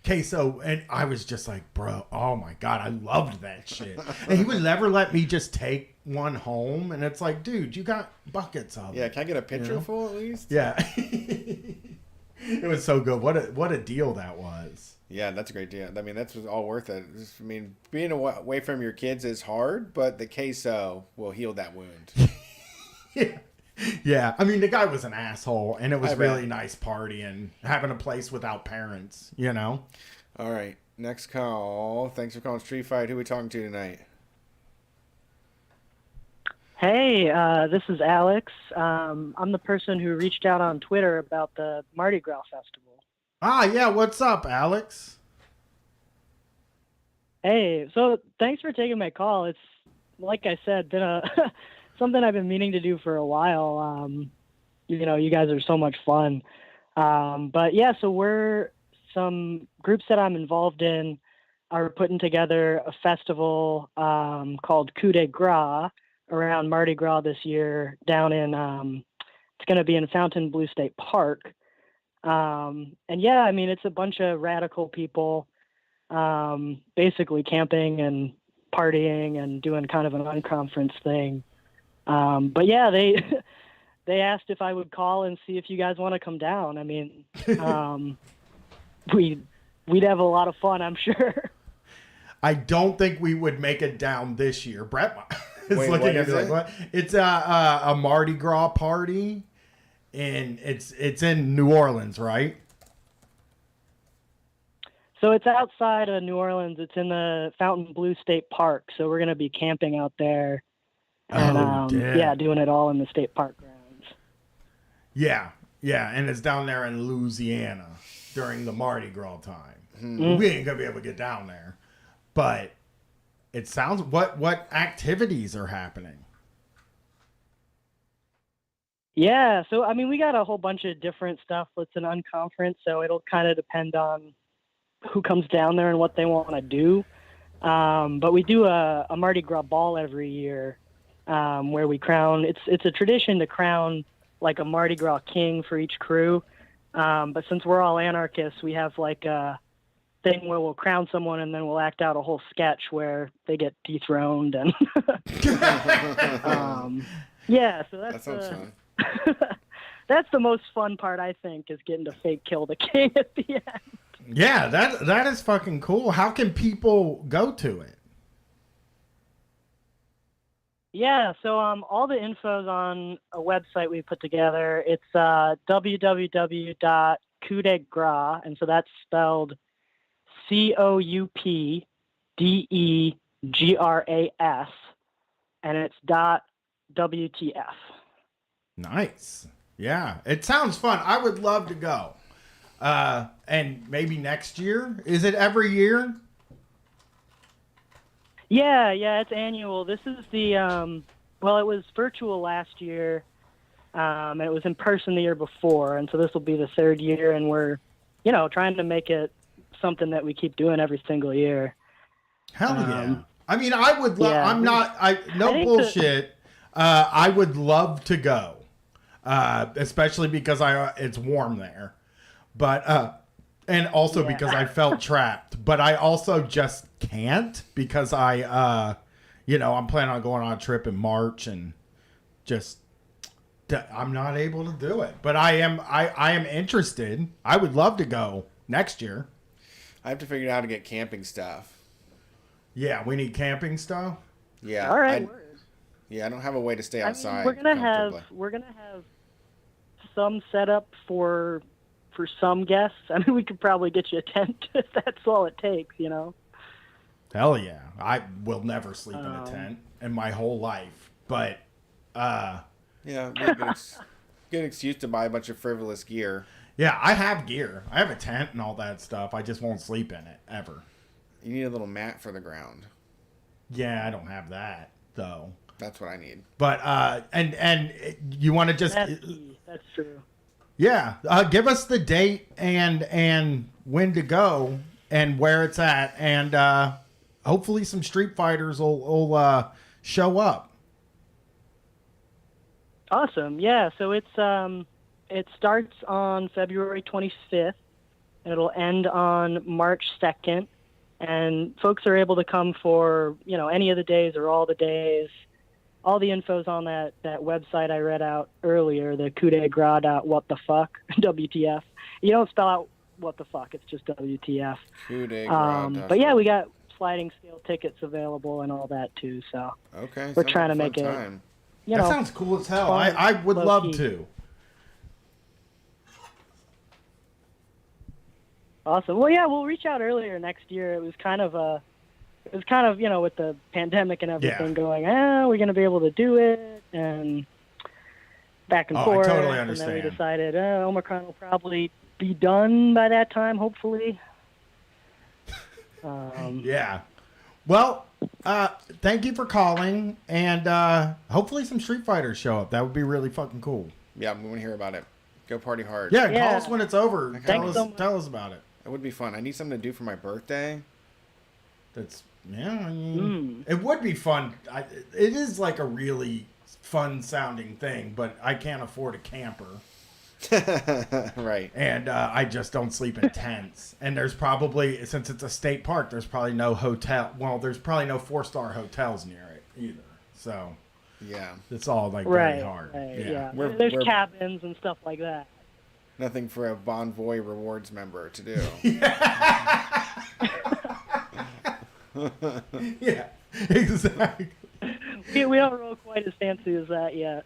B: queso. And I was just like, bro, oh my God, I loved that shit. And he would never let me just take one home. And it's like, dude, you got buckets of it.
A: Yeah, can I get a pitcher full at least?
B: Yeah. It was so good. What a deal that was.
A: Yeah, that's a great deal. I mean, that's all worth it. Being away from your kids is hard, but the queso will heal that wound.
B: Yeah. I mean, the guy was an asshole, and it was really nice partying, having a place without parents,
A: All right, next call. Thanks for calling Street Fight. Who are we talking to tonight?
E: Hey, this is Alex. I'm the person who reached out on Twitter about the Mardi Gras festival.
B: Yeah. What's up, Alex?
E: Hey, so thanks for taking my call. It's, like I said, been something I've been meaning to do for a while. You guys are so much fun. But yeah, so we're some groups that I'm involved in are putting together a festival called Coup de Gras around Mardi Gras this year down in, it's going to be in Fontainebleau State Park. And yeah, I mean, it's a bunch of radical people, basically camping and partying and doing kind of an unconference thing. But yeah, they asked if I would call and see if you guys want to come down. I mean, we'd have a lot of fun, I'm sure.
B: I don't think we would make it down this year. Brett is
A: Wait,
B: looking
A: what
B: at
A: is
B: me like,
A: it?
B: what? It's a Mardi Gras party, and it's in New Orleans, right?
E: So it's outside of New Orleans. It's in the Fontainebleau State Park. So we're going to be camping out there and
B: damn.
E: doing it all in the state park grounds.
B: Yeah, and it's down there in Louisiana during the Mardi Gras time.
E: Mm-hmm.
B: We ain't gonna be able to get down there, but it sounds. What activities are happening?
E: Yeah, so I mean, we got a whole bunch of different stuff. It's an unconference, so it'll kind of depend on who comes down there and what they want to do. But we do a Mardi Gras ball every year, where we crown. It's a tradition to crown like a Mardi Gras king for each crew. But since we're all anarchists, we have like a thing where we'll crown someone and then we'll act out a whole sketch where they get dethroned and yeah. So
A: That sounds fun.
E: that's the most fun part, I think, is getting to fake kill the king at the end.
B: Yeah, that is fucking cool. How can people go to it?
E: Yeah, so all the info's on a website we put together. It's www.coupdegras, and so that's spelled COUPDEGRAS, and it's .WTF.
B: Nice. Yeah, it sounds fun. I would love to go. And maybe next year? Is it every year?
E: Yeah, it's annual. This is the it was virtual last year, and it was in person the year before, and so this will be the third year, and we're, trying to make it something that we keep doing every single year.
B: Hell yeah. I mean, I would love,
E: yeah.
B: No bullshit. I would love to go, especially because it's warm there, but, and also because I felt trapped, but I also just can't because I'm planning on going on a trip in March and I'm not able to do it, but I am interested. I would love to go next year.
A: I have to figure out how to get camping stuff.
B: Yeah, we need camping stuff.
A: Yeah.
E: All right.
A: I don't have a way to stay outside.
E: I mean, we're gonna have some setup for some guests. I mean, we could probably get you a tent if that's all it takes,
B: Hell yeah. I will never sleep in a tent in my whole life. But
A: Yeah, good excuse to buy a bunch of frivolous gear.
B: yeah, I have gear. I have a tent and all that stuff. I just won't sleep in it ever.
A: You need a little mat for the ground.
B: Yeah, I don't have that though.
A: That's what I need.
B: But and you want to just
E: That's true.
B: yeah, give us the date and when to go and where it's at, and hopefully some Street Fighters will show up.
E: Awesome. Yeah. So it starts on February 25th, and it'll end on March 2nd. And folks are able to come for any of the days or all the days. All the info's on that website I read out earlier, the coupdegras.whatthefuck, WTF. You don't spell out what the fuck, it's just WTF. But yeah, we got sliding scale tickets available and all that too. So
A: okay,
E: we're trying to make it.
A: Time.
B: That sounds cool as hell.
E: fun,
B: I would love
E: low-key.
B: to.
E: Awesome. Well, yeah, we'll reach out earlier next year. It was kind of with the pandemic and everything going, we're going to be able to do it, and back and forth.
B: I totally understand.
E: And then we decided Omicron will probably be done by that time, hopefully.
B: Yeah. Well, thank you for calling, and hopefully some Street Fighters show up. That would be really fucking cool.
A: Yeah, we want to hear about it. Go party hard.
B: Yeah, call us when it's over.
E: Thanks so much.
B: Tell us about it.
A: It would be fun. I need something to do for my birthday.
B: I mean, it would be fun. It is like a really fun sounding thing, but I can't afford a camper.
A: Right.
B: And I just don't sleep in tents. And there's probably, since it's a state park, there's probably no hotel. Well, there's probably no 4-star hotels near it either. So
A: yeah,
B: it's all like very hard.
E: Yeah.
A: We're
E: cabins and stuff like that.
A: Nothing for a Bon Voy rewards member to do.
B: Yeah, exactly.
E: We don't roll quite as fancy as that yet.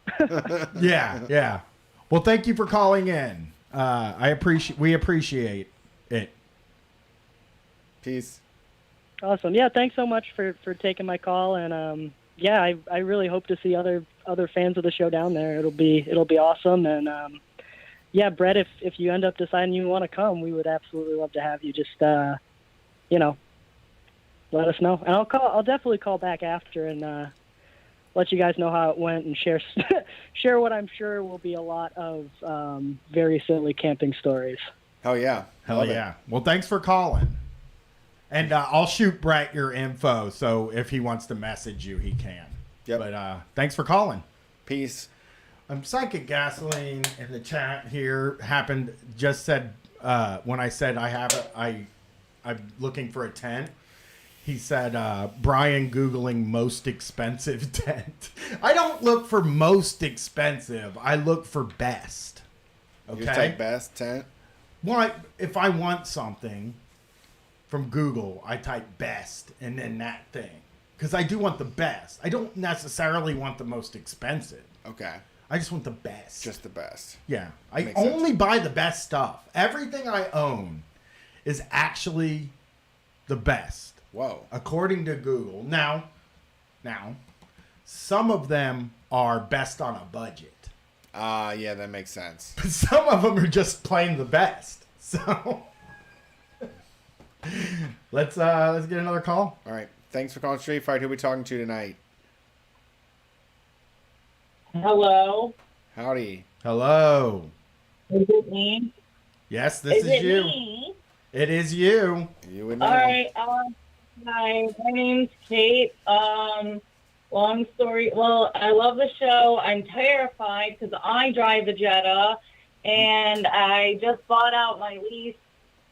B: Yeah. Well, thank you for calling in. We appreciate it.
A: Peace.
E: Awesome. Yeah, thanks so much for taking my call, and yeah, I really hope to see other fans of the show down there. It'll be awesome, and yeah, Brett, if you end up deciding you want to come, we would absolutely love to have you. Just let us know, and I'll definitely call back after and let you guys know how it went and share what I'm sure will be a lot of very silly camping stories.
A: Hell yeah.
B: Hell yeah. Well, thanks for calling. And I'll shoot Brett your info, so if he wants to message you, he can.
A: Yep.
B: But thanks for calling.
A: Peace.
B: Psychic Gasoline in the chat here just said when I said I'm looking for a tent. He said, Brian Googling most expensive tent. I don't look for most expensive. I look for best. Okay?
A: You type best tent?
B: Well, if I want something from Google, I type best and then that thing. Because I do want the best. I don't necessarily want the most expensive.
A: Okay.
B: I just want the best.
A: Just the best.
B: Yeah. I
A: Makes
B: only
A: sense.
B: buy the best stuff. Everything I own is actually the best.
A: Whoa.
B: According to Google. Now, some of them are best on a budget.
A: Yeah, that makes sense.
B: But some of them are just plain the best. So let's get another call.
A: All right. Thanks for calling Street Fight. Who are we talking to tonight?
F: Hello.
A: Howdy.
B: Hello.
F: Is it me?
B: Yes, this is you.
F: Me?
B: It is you.
A: You would know.
F: All right. Hi. My name's Kate. Long story. Well, I love the show. I'm terrified because I drive a Jetta, and I just bought out my lease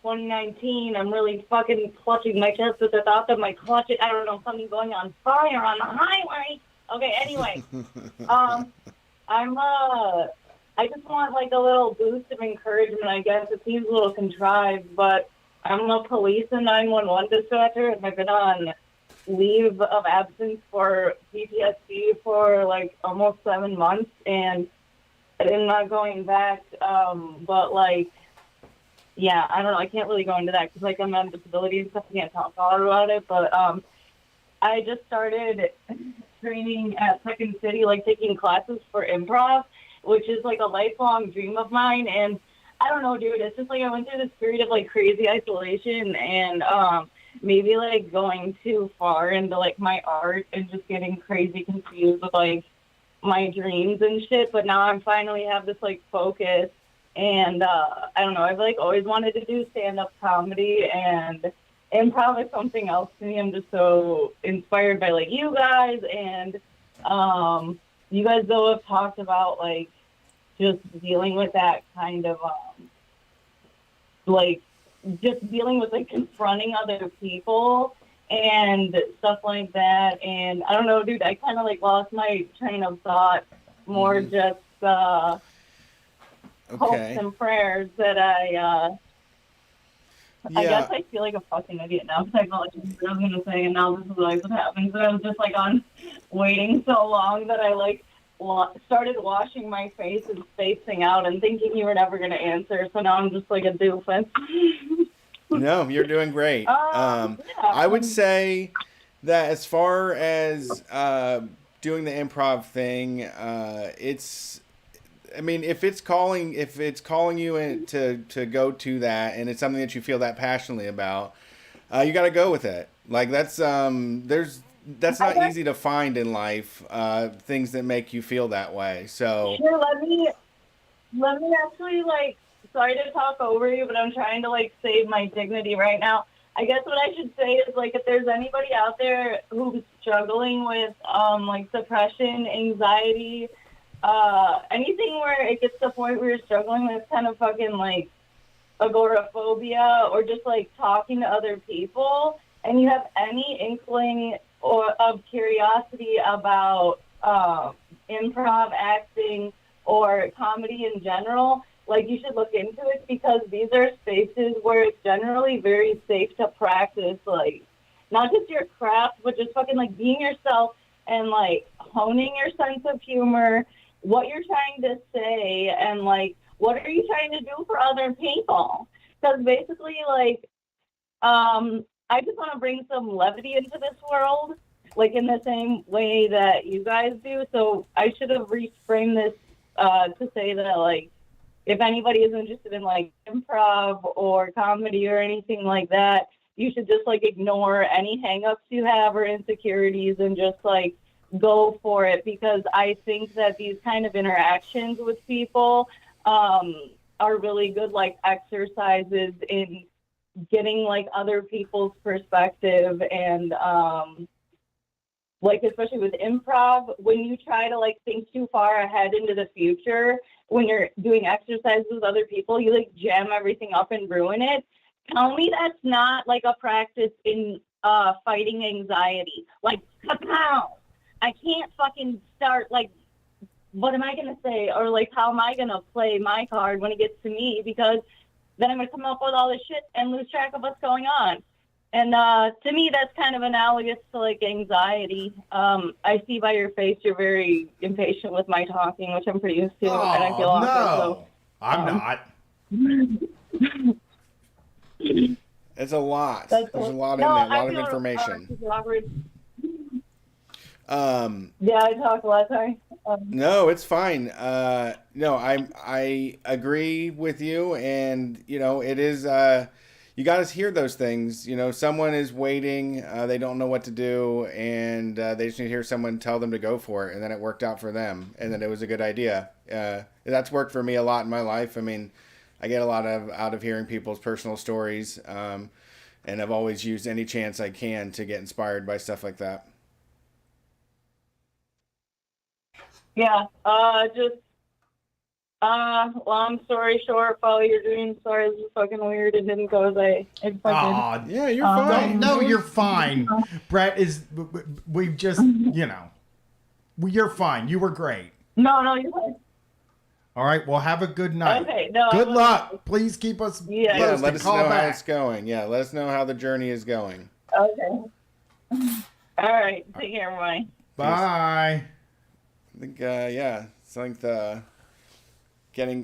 F: 2019. I'm really fucking clutching my chest with the thought that my clutch, I don't know, something going on fire on the highway. Okay, anyway. I just want like a little boost of encouragement, I guess. It seems a little contrived, but I'm a police and 911 dispatcher, and I've been on leave of absence for PTSD for like almost 7 months, and I'm not going back, but like, yeah, I don't know. I can't really go into that because, like, I'm on disability and stuff. I can't talk about it. But I just started training at Second City, like, taking classes for improv, which is, like, a lifelong dream of mine. And I don't know, dude. It's just, like, I went through this period of, like, crazy isolation and maybe, like, going too far into, like, my art and just getting crazy confused with, like, my dreams and shit. But now I'm finally have this, like, focus. And I don't know, I've like always wanted to do stand-up comedy, and improv is something else to me. I'm just so inspired by like you guys, and you guys though have talked about like just dealing with that kind of like just dealing with like confronting other people and stuff like that. And I don't know, dude, I kind of like lost my train of thought, more just hopes and prayers that I guess I feel like a fucking idiot now because I felt like what I was going to say, and now this is like what happens. But I was just like on waiting so long that I like started washing my face and spacing out and thinking you were never going to answer. So now I'm just like a doofus.
A: No, you're doing great.
F: Yeah.
A: I would say that as far as doing the improv thing, it's. I mean, if it's calling you in to go to that, and it's something that you feel that passionately about, you got to go with it. Like that's not easy to find in life. Things that make you feel that way. So
F: sure, let me actually like. Sorry to talk over you, but I'm trying to like save my dignity right now. I guess what I should say is like if there's anybody out there who's struggling with like depression, anxiety. Anything where it gets to the point where you're struggling with kind of fucking like agoraphobia or just like talking to other people, and you have any inkling or of curiosity about improv, acting, or comedy in general, like you should look into it, because these are spaces where it's generally very safe to practice like not just your craft, but just fucking like being yourself and like honing your sense of humor, what you're trying to say, and like, what are you trying to do for other people? Because basically, like, I just want to bring some levity into this world, like in the same way that you guys do. So I should have reframed this to say that, like, if anybody is interested in like improv or comedy or anything like that, you should just like ignore any hangups you have or insecurities and just like go for it, because I think that these kind of interactions with people are really good like exercises in getting like other people's perspective. And like especially with improv, when you try to like think too far ahead into the future, when you're doing exercises with other people, you like jam everything up and ruin it. Tell me that's not like a practice in fighting anxiety. Like, kapow! I can't fucking start like, what am I gonna say, or like how am I gonna play my card when it gets to me, because then I'm gonna come up with all this shit and lose track of what's going on. And to me, that's kind of analogous to like anxiety. I see by your face you're very impatient with my talking, which I'm pretty used to, and I feel awkward. So,
B: I'm not.
A: It's a lot.
F: There's
A: a lot in there, a lot of information.
F: Yeah, I talk a lot. Sorry.
A: No, it's fine. No, I agree with you, and you know, it is. You got to hear those things. You know, someone is waiting. They don't know what to do, and they just need to hear someone tell them to go for it, and then it worked out for them, and then it was a good idea. That's worked for me a lot in my life. I mean, I get a lot out of hearing people's personal stories, and I've always used any chance I can to get inspired by stuff like that.
F: Yeah, long story short, follow your dreams. Sorry, this is fucking weird. It didn't go as I expected.
A: Yeah, you're fine.
B: No, you're fine. Brett is, we've just, you know, you're fine. You were great.
F: No, you're fine.
B: All right, well, have a good night.
F: Okay, no.
B: Good luck. Please keep us posted.
A: Yeah, let us know
B: Call
A: how
B: back.
A: it's going. Yeah, let us know how the journey is going.
F: Okay. All right, take care, bye.
B: Bye.
A: I think, yeah, it's like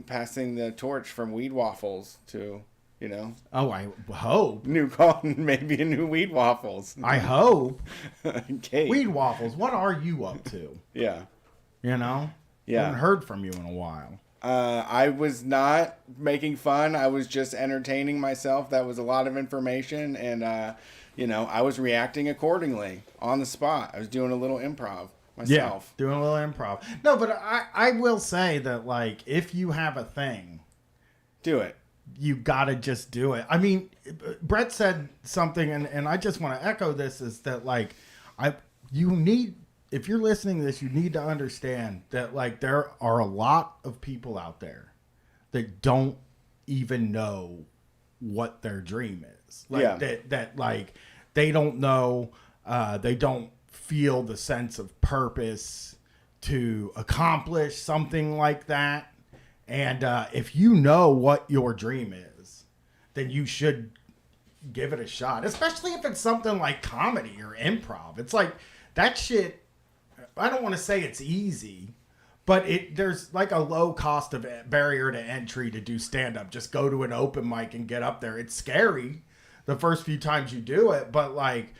A: passing the torch from weed waffles to, you know.
B: Oh, I hope.
A: Maybe a new weed waffles.
B: I hope.
A: Kate.
B: Weed waffles. What are you up to?
A: Yeah.
B: You know?
A: Yeah.
B: Haven't heard from you in a while.
A: I was not making fun. I was just entertaining myself. That was a lot of information, and you know, I was reacting accordingly on the spot. I was doing a little improv myself.
B: Yeah, doing a little improv. No, but I will say that, like, if you have a thing,
A: do it.
B: You gotta just do it. I mean, Brett said something, and I just want to echo this, is that, like, if you're listening to this, you need to understand that, like, there are a lot of people out there that don't even know what their dream is. Like,
A: yeah.
B: that like, they don't know, they don't feel the sense of purpose to accomplish something like that. And if you know what your dream is, then you should give it a shot, especially if it's something like comedy or improv. It's like that shit. I don't want to say it's easy, but there's like a low cost of barrier to entry to do stand-up. Just go to an open mic and get up there. It's scary the first few times you do it, but like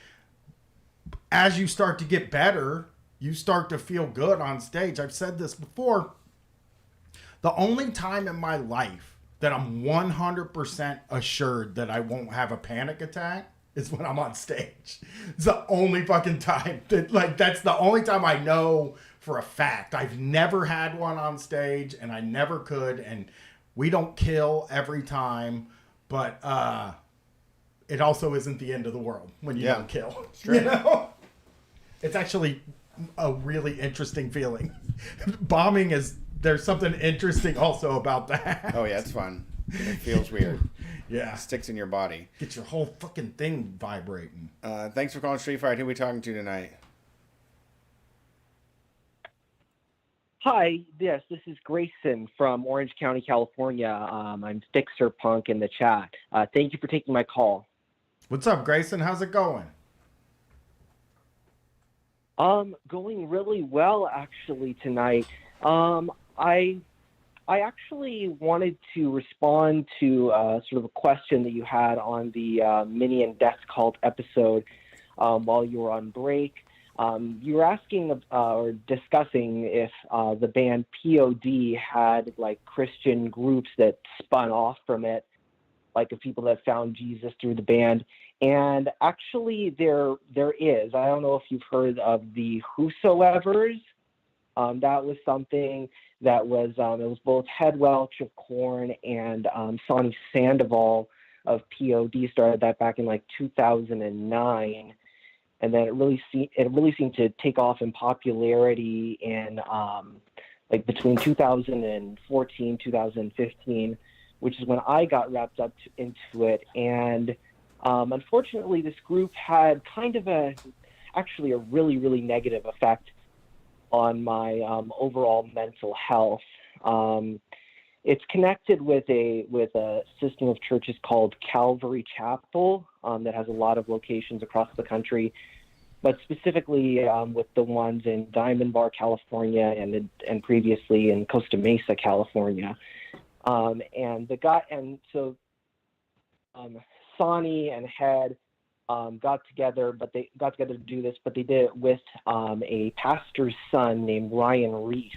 B: as you start to get better, you start to feel good on stage. I've said this before. The only time in my life that I'm 100% assured that I won't have a panic attack is when I'm on stage. It's the only fucking time that's the only time I know for a fact. I've never had one on stage, and I never could, and we don't kill every time, but it also isn't the end of the world when you don't kill. You know? It's actually a really interesting feeling. Bombing there's something interesting also about that.
A: Oh yeah, it's fun. It feels weird.
B: Yeah.
A: It sticks in your body.
B: Get your whole fucking thing vibrating.
A: Thanks for calling Street Fight. Who are we talking to tonight?
G: Hi, yes, this is Grayson from Orange County, California. I'm Fixer Punk in the chat. Thank you for taking my call.
B: What's up, Grayson? How's it going?
G: Going really well actually tonight. I actually wanted to respond to sort of a question that you had on the Mini and Desk Cult episode while you were on break. You were asking or discussing if the band POD had like Christian groups that spun off from it, like of people that found Jesus through the band. And actually there is. I don't know if you've heard of the Whosoevers. That was something that was, it was both Head Welch of Korn and Sonny Sandoval of POD started that back in like 2009. And then it really seemed to take off in popularity in like between 2014, 2015, which is when I got wrapped up into it. And unfortunately, this group had kind of actually a really, really negative effect on my overall mental health. It's connected with a system of churches called Calvary Chapel that has a lot of locations across the country, but specifically with the ones in Diamond Bar, California, and previously in Costa Mesa, California. Sonny and Head got together to do this, but they did it with a pastor's son named Ryan Reese,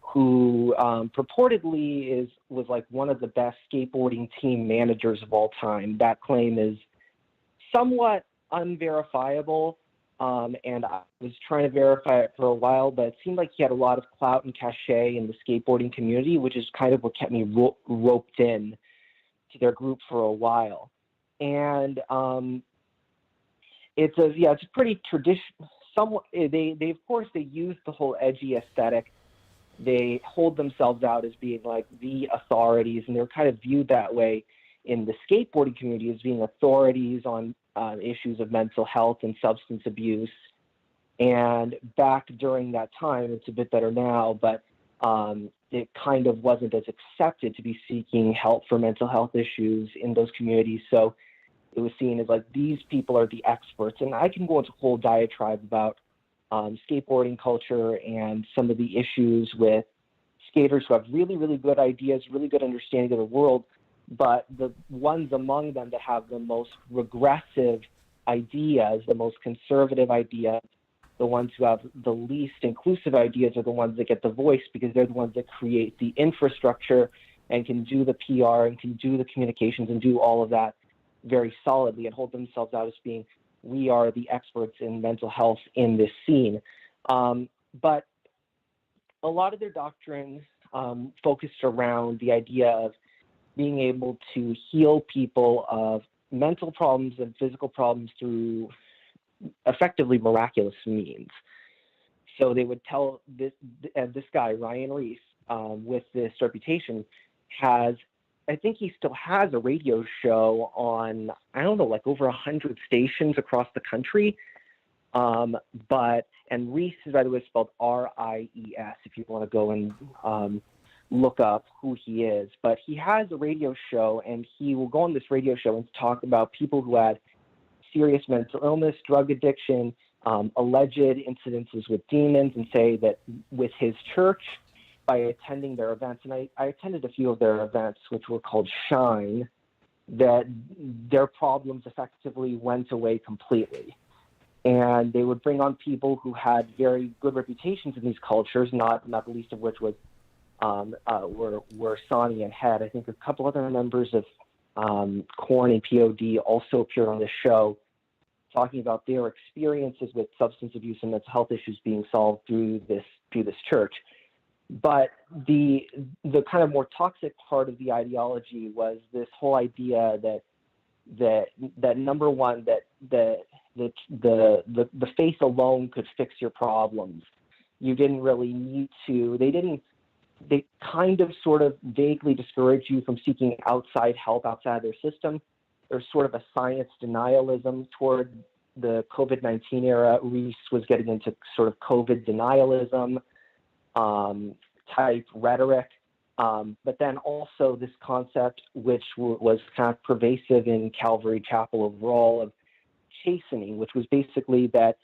G: who purportedly was like one of the best skateboarding team managers of all time. That claim is somewhat unverifiable, and I was trying to verify it for a while, but it seemed like he had a lot of clout and cachet in the skateboarding community, which is kind of what kept me roped in to their group for a while. And it's a pretty traditional. They of course they use the whole edgy aesthetic. They hold themselves out as being like the authorities, and they're kind of viewed that way in the skateboarding community as being authorities on issues of mental health and substance abuse. And back during that time, it's a bit better now, but it kind of wasn't as accepted to be seeking help for mental health issues in those communities. So it was seen as like, these people are the experts. And I can go into a whole diatribe about skateboarding culture and some of the issues with skaters who have really, really good ideas, really good understanding of the world, but the ones among them that have the most regressive ideas, the most conservative ideas, the ones who have the least inclusive ideas are the ones that get the voice, because they're the ones that create the infrastructure and can do the PR and can do the communications and do all of that very solidly and hold themselves out as being, we are the experts in mental health in this scene. But a lot of their doctrine focused around the idea of being able to heal people of mental problems and physical problems through effectively miraculous means. So they would tell this guy, Ryan Reese, with this reputation, I think he still has a radio show on, I don't know, like over 100 stations across the country. And Reese is, by the way, spelled R-I-E-S, if you want to go and look up who he is. But he has a radio show, and he will go on this radio show and talk about people who had serious mental illness, drug addiction, alleged incidences with demons, and say that with his church, by attending their events, and I attended a few of their events, which were called Shine, that their problems effectively went away completely. And they would bring on people who had very good reputations in these cultures, not the least of which was were Sonny and Head. I think a couple other members of Korn and POD also appeared on the show, talking about their experiences with substance abuse and mental health issues being solved through this church. But the kind of more toxic part of the ideology was this whole idea that number one, that the faith alone could fix your problems. You didn't really need to. They kind of sort of vaguely discourage you from seeking outside help outside their system. There's sort of a science denialism toward the COVID-19 era. Reese was getting into sort of COVID denialism type rhetoric. But then also this concept, which was kind of pervasive in Calvary Chapel overall, of chastening, which was basically that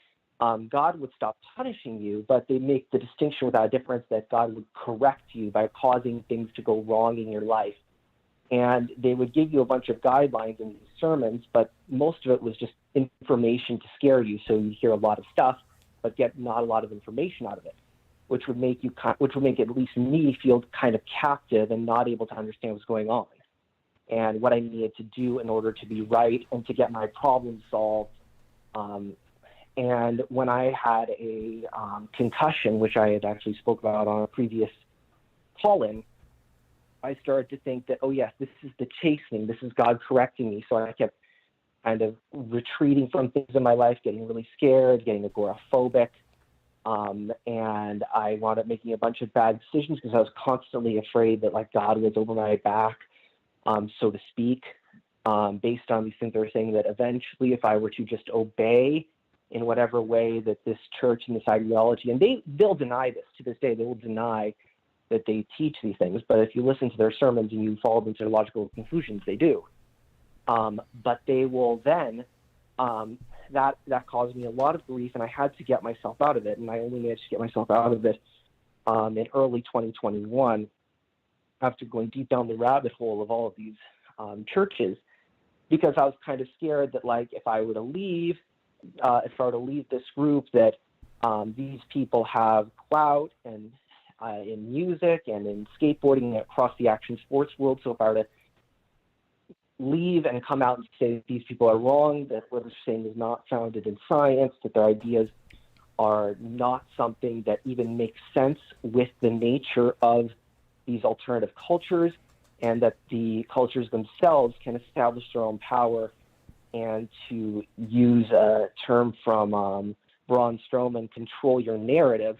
G: God would stop punishing you, but they make the distinction without a difference that God would correct you by causing things to go wrong in your life. And they would give you a bunch of guidelines in these sermons, but most of it was just information to scare you. So you hear a lot of stuff, but get not a lot of information out of it, which would make at least me feel kind of captive and not able to understand what's going on and what I needed to do in order to be right and to get my problem solved. And when I had a concussion, which I had actually spoke about on a previous call-in, I started to think that, oh yes, this is the chastening. This is God correcting me. So I kept kind of retreating from things in my life, getting really scared, getting agoraphobic. And I wound up making a bunch of bad decisions because I was constantly afraid that like God was over my back, so to speak, based on these things. They were saying that eventually if I were to just obey in whatever way that this church and this ideology, and they'll deny this to this day, they will deny that they teach these things. But if you listen to their sermons and you follow them to their logical conclusions, they do. But they will then, that caused me a lot of grief, and I had to get myself out of it. And I only managed to get myself out of it in early 2021 after going deep down the rabbit hole of all of these churches, because I was kind of scared that like if I were to leave this group, that these people have clout and in music and in skateboarding across the action sports world. So if I were to leave and come out and say that these people are wrong, that what they're saying is not founded in science, that their ideas are not something that even makes sense with the nature of these alternative cultures, and that the cultures themselves can establish their own power. And to use a term from Braun Strowman, control your narrative,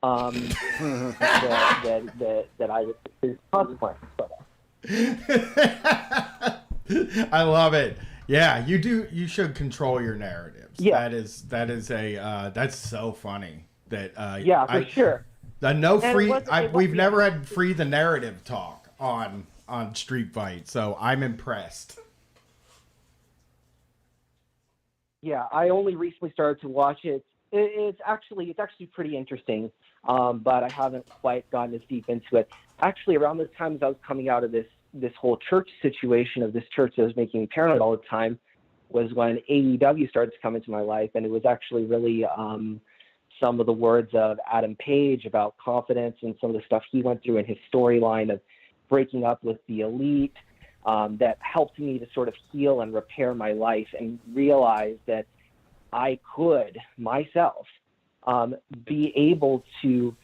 G: that I would face consequences for that.
B: I love it. Yeah, you do. You should control your narratives.
G: Yeah.
B: That's so funny. That
G: for sure.
B: We've never had free the narrative talk on Street Fight, so I'm impressed.
G: Yeah, I only recently started to watch it. It's actually pretty interesting, but I haven't quite gotten as deep into it. Actually, around this time as I was coming out of this whole church situation of this church that was making me paranoid all the time, was when AEW started to come into my life, and it was actually really some of the words of Adam Page about confidence and some of the stuff he went through in his storyline of breaking up with the elite, that helped me to sort of heal and repair my life and realize that I could myself be able to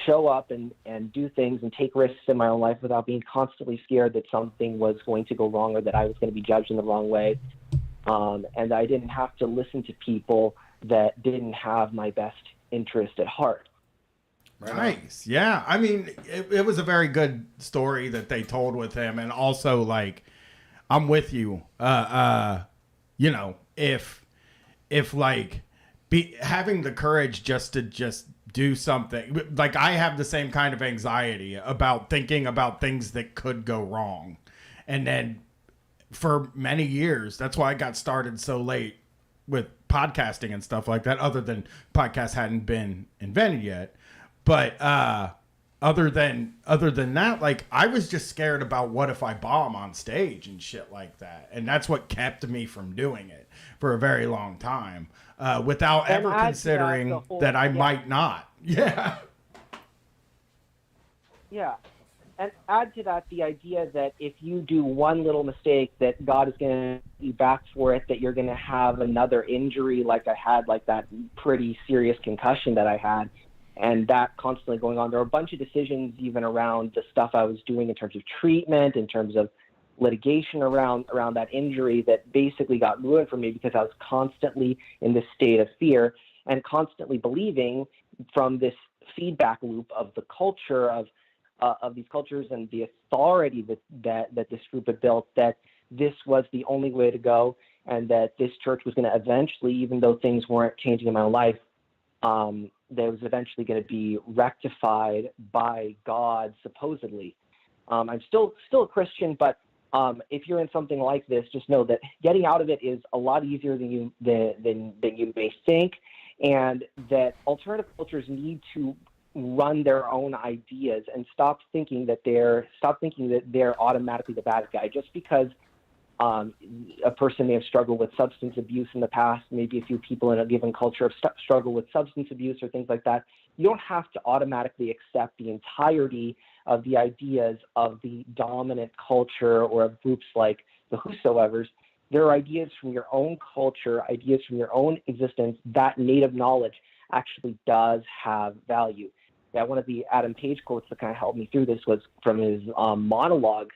G: show up and do things and take risks in my own life without being constantly scared that something was going to go wrong or that I was going to be judged in the wrong way. And I didn't have to listen to people that didn't have my best interest at heart.
B: Nice. Yeah. I mean, it was a very good story that they told with him. And also, like, I'm with you. If like having the courage just to do something, like I have the same kind of anxiety about thinking about things that could go wrong. And then for many years, that's why I got started so late with podcasting and stuff like that, other than podcasts hadn't been invented yet. But other than that, like I was just scared about what if I bomb on stage and shit like that. And that's what kept me from doing it for a very long time, without ever considering that I might not. Yeah.
G: Yeah. And add to that the idea that if you do one little mistake, that God is going to get you back for it, that you're going to have another injury like I had, like that pretty serious concussion that I had. And that constantly going on. There were a bunch of decisions even around the stuff I was doing in terms of treatment, in terms of litigation around that injury, that basically got ruined for me because I was constantly in this state of fear and constantly believing from this feedback loop of the culture of these cultures and the authority that this group had built, that this was the only way to go, and that this church was going to eventually, even though things weren't changing in my life, that was eventually going to be rectified by God, supposedly. I'm still a Christian, but if you're in something like this, just know that getting out of it is a lot easier than you may think, and that alternative cultures need to run their own ideas and stop thinking that they're automatically the bad guy just because a person may have struggled with substance abuse in the past. Maybe a few people in a given culture have struggled with substance abuse or things like that. You don't have to automatically accept the entirety of the ideas of the dominant culture or of groups like the whosoevers. There are ideas from your own culture, ideas from your own existence. That native knowledge actually does have value. Yeah, one of the Adam Page quotes that kind of helped me through this was from his monologue,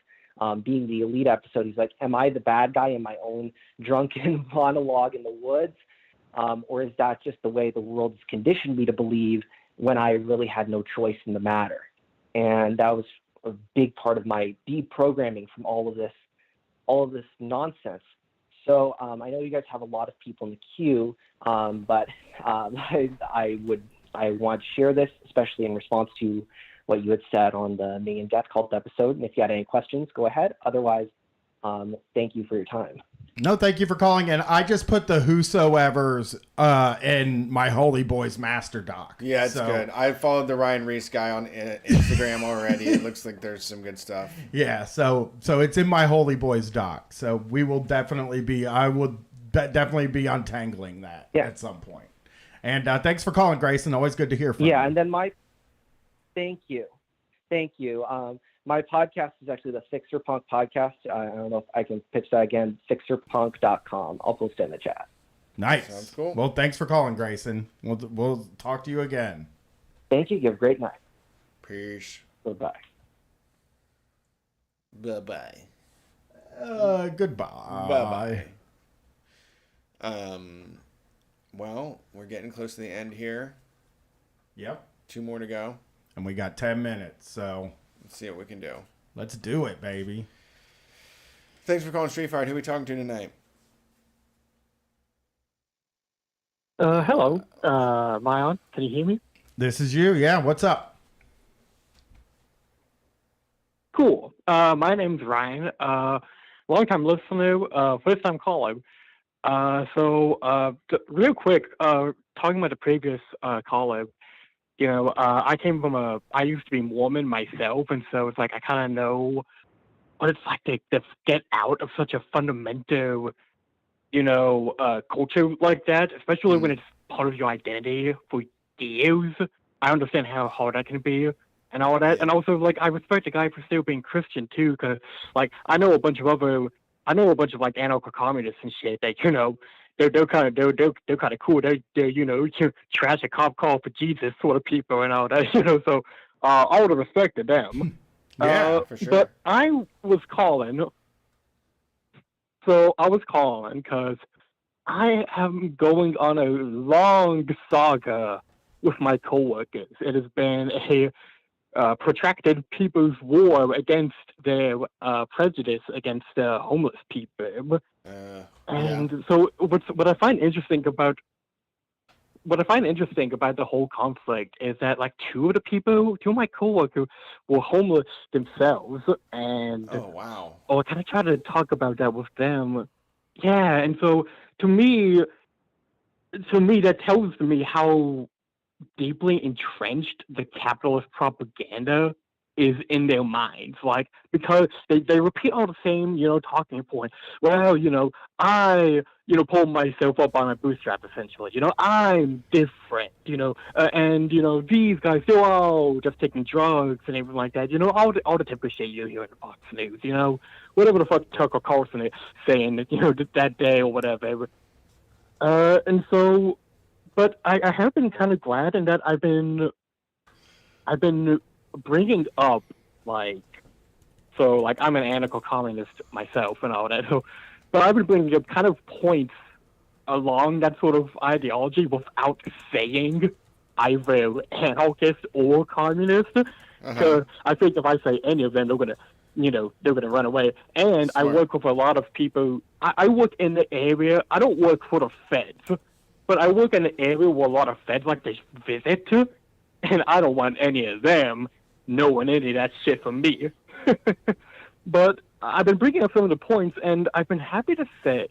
G: being the elite episode. He's like, am I the bad guy in my own drunken monologue in the woods? Or is that just the way the world has conditioned me to believe when I really had no choice in the matter? And that was a big part of my deprogramming from all of this nonsense. So I know you guys have a lot of people in the queue, but I want to share this, especially in response to what you had said on the Million Death Cult episode. And if you had any questions, go ahead. Otherwise, thank you for your time.
B: No, thank you for calling. And I just put the whosoevers in my Holy Boys Master Doc.
A: Yeah, it's good. I followed the Ryan Reese guy on Instagram already. It looks like there's some good stuff.
B: Yeah, so it's in my Holy Boys Doc. So we will definitely be, I would definitely be untangling that at some point. And thanks for calling, Grayson. Always good to hear from you.
G: Yeah, and then thank you. My podcast is actually the Fixer Punk podcast. I don't know if I can pitch that again, fixerpunk.com. I'll post it in the chat.
B: Nice.
A: Sounds cool.
B: Well, thanks for calling, Grayson. We'll talk to you again.
G: Thank you. You have a great night.
A: Peace.
G: Bye-bye.
A: Bye-bye.
B: Goodbye.
A: Bye-bye. Well, we're getting close to the end here.
B: Yep.
A: 2 more to go.
B: And we got 10 minutes, so
A: Let's see what we can do.
B: let's do it, baby.
A: Thanks for calling Street Fight. Who are we talking to tonight?
H: Hello. Am I on? Can you hear me?
B: This is you. Yeah, what's up?
H: Cool. My name's Ryan. Long time listener, first time caller. Real quick, talking about the previous caller, I came from I used to be Mormon myself, and so it's like I kind of know what it's like to get out of such a fundamental, culture like that, especially when it's part of your identity for years. I understand how hard that can be and all that. And also, like, I respect the guy for still being Christian, too, because, like, I know a bunch of like anarcho-communists and shit that, they're kind of cool. They're trash a cop call for Jesus sort of people and all that, so I would have respected them.
A: Yeah, for sure.
H: But I was calling because I am going on a long saga with my coworkers. It has been a protracted people's war against their prejudice against homeless people. So what I find interesting about the whole conflict is that, like, two of my coworkers were homeless themselves, and
A: oh wow,
H: I kind of try to talk about that with them. Yeah, and so to me that tells me how deeply entrenched the capitalist propaganda is in their minds, like, because they repeat all the same, talking point. Well, I, pull myself up on my bootstrap, essentially. I'm different, and, these guys, they're all just taking drugs and everything like that. All the typical shit you hear in the Fox News, whatever the fuck Tucker Carlson is saying, that day or whatever. And so, but I have been kind of glad in that I've been bringing up, I'm an anarcho-communist myself and all that, but I've been bringing up kind of points along that sort of ideology without saying either anarchist or communist, because I think if I say any of them, they're gonna run away. And I work with a lot of people. I work in the area. I don't work for the feds, but I work in an area where a lot of feds like to visit, and I don't want any of them knowing any of that shit from me. But I've been bringing up some of the points, and I've been happy to say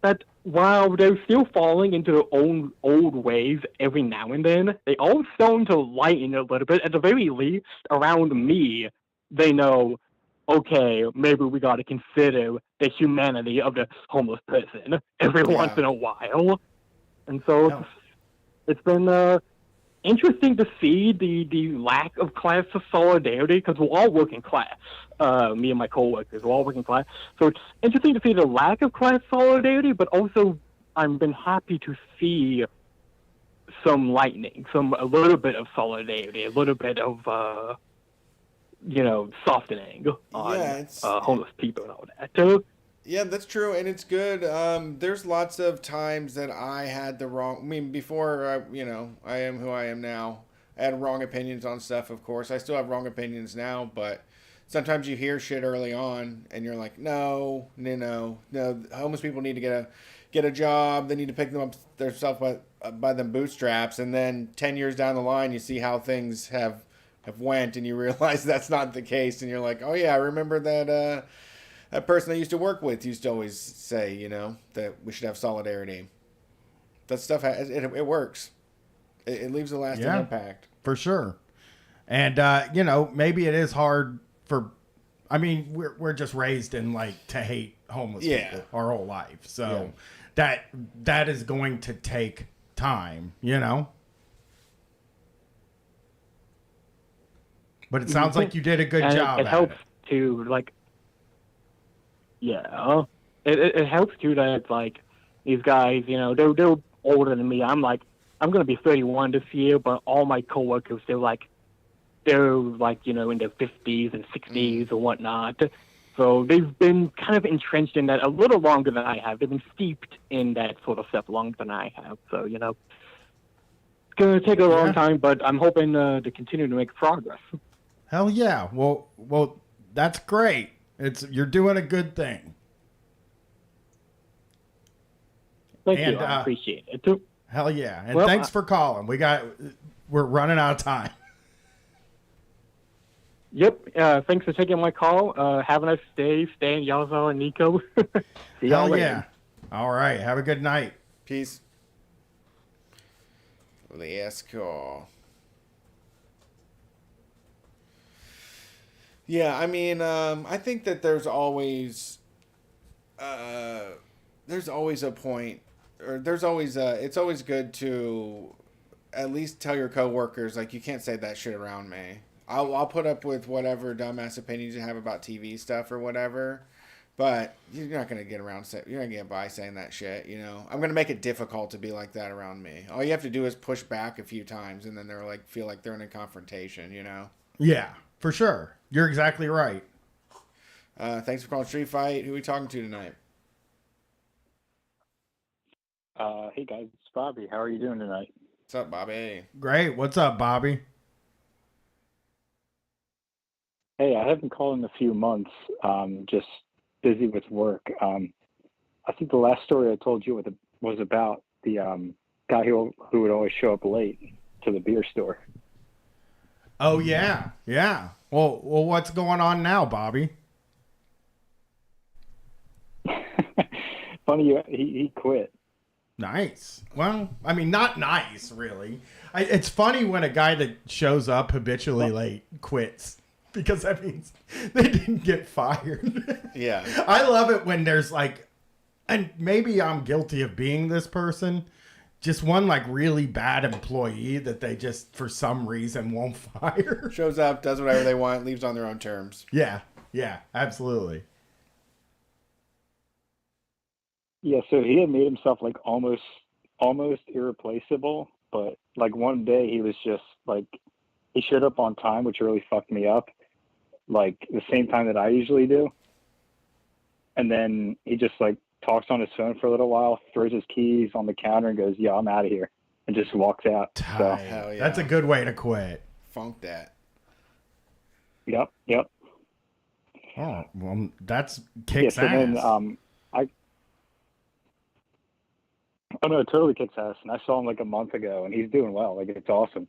H: that while they're still falling into their own old ways every now and then, they all starting to lighten a little bit. At the very least, around me, they know, okay, maybe we got to consider the humanity of the homeless person every once in a while. And so it's been interesting to see the lack of class of solidarity, because we're all working class. Me and my coworkers, we're all working class. So it's interesting to see the lack of class solidarity, but also I've been happy to see some lightening, a little bit of solidarity, a little bit of softening on homeless people and all that. So,
A: yeah, that's true, and it's good. There's lots of times that I had the wrong. I mean, before I am who I am now. I had wrong opinions on stuff. Of course, I still have wrong opinions now, but sometimes you hear shit early on, and you're like, no. Homeless people need to get a job. They need to pick them up themselves by them bootstraps, and then 10 years down the line, you see how things have went, and you realize that's not the case, and you're like, oh yeah, I remember that. That person I used to work with used to always say, that we should have solidarity. That stuff, it works. It leaves a lasting impact.
B: For sure. And, maybe it is hard we're just raised in, to hate homeless people our whole life. So that is going to take time, But it sounds like you did a good job.
H: It helps to, yeah, it helps too that it's these guys, they're older than me. I'm gonna be 31 this year, but all my coworkers, they're in their 50s and 60s or whatnot. So they've been kind of entrenched in that a little longer than I have. They've been steeped in that sort of stuff longer than I have. So it's gonna take a long time, but I'm hoping to continue to make progress.
B: Hell yeah! Well, that's great. You're doing a good thing.
H: Thank you. I appreciate it too.
B: Hell yeah. And thanks for calling. We're running out of time.
H: Yep. Thanks for taking my call. Have a nice day. Stay in Yazoo and Nico. See y'all later.
B: Yeah. All right. Have a good night.
A: Peace. Let's go. Yeah, I mean, I think that there's always a point, or it's always good to at least tell your coworkers, you can't say that shit around me. I'll put up with whatever dumbass opinions you have about TV stuff or whatever, but you're not gonna you're not gonna get by saying that shit. I'm gonna make it difficult to be like that around me. All you have to do is push back a few times, and then they're feel like they're in a confrontation.
B: Yeah, for sure. You're exactly right.
A: Thanks for calling Street Fight. Who are we talking to tonight?
I: Hey guys, it's Bobby. How are you doing tonight?
A: What's up, Bobby?
B: Great. What's up, Bobby?
I: Hey, I haven't called in a few months. Just busy with work. I think the last story I told you was about the guy who would always show up late to the beer store.
B: Oh yeah, yeah. Well, what's going on now, Bobby?
I: Funny, he quit.
B: Nice. Well, I mean, not nice, really. It's funny when a guy that shows up habitually late quits, because that means they didn't get fired.
A: Yeah.
B: I love it when there's and maybe I'm guilty of being this person, just one really bad employee that they just for some reason won't fire.
A: Shows up, does whatever they want, leaves on their own terms.
B: Yeah, absolutely.
I: Yeah, so he had made himself almost irreplaceable, but one day he was just he showed up on time, which really fucked me up, the same time that I usually do. And then he just talks on his phone for a little while, throws his keys on the counter and goes, "Yeah, I'm out of here," and just walks out. So,
A: hell yeah.
B: That's a good way to quit.
A: Funk that.
I: Yep.
B: Oh, well, that's kicks
I: ass.
B: Then,
I: oh no, it totally kicks ass. And I saw him a month ago, and he's doing well. It's awesome.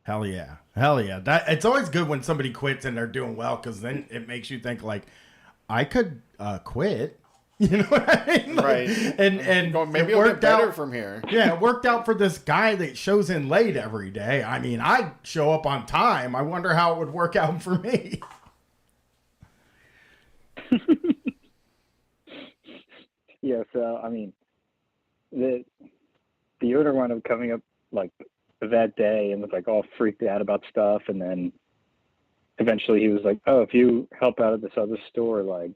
B: Hell yeah. Hell yeah. That it's always good when somebody quits and they're doing well, because then it makes you think like, I could quit. You know what I mean? Like,
A: Right.
B: And
A: Maybe
B: it
A: it'll get
B: worked
A: better
B: out
A: from here.
B: Yeah, it worked out for this guy that shows in late every day. I mean, I show up on time. I wonder how it would work out for me.
I: Yeah, so I mean, the owner wound up coming up like that day and was like all freaked out about stuff, and then eventually he was like, "Oh, if you help out at this other store, like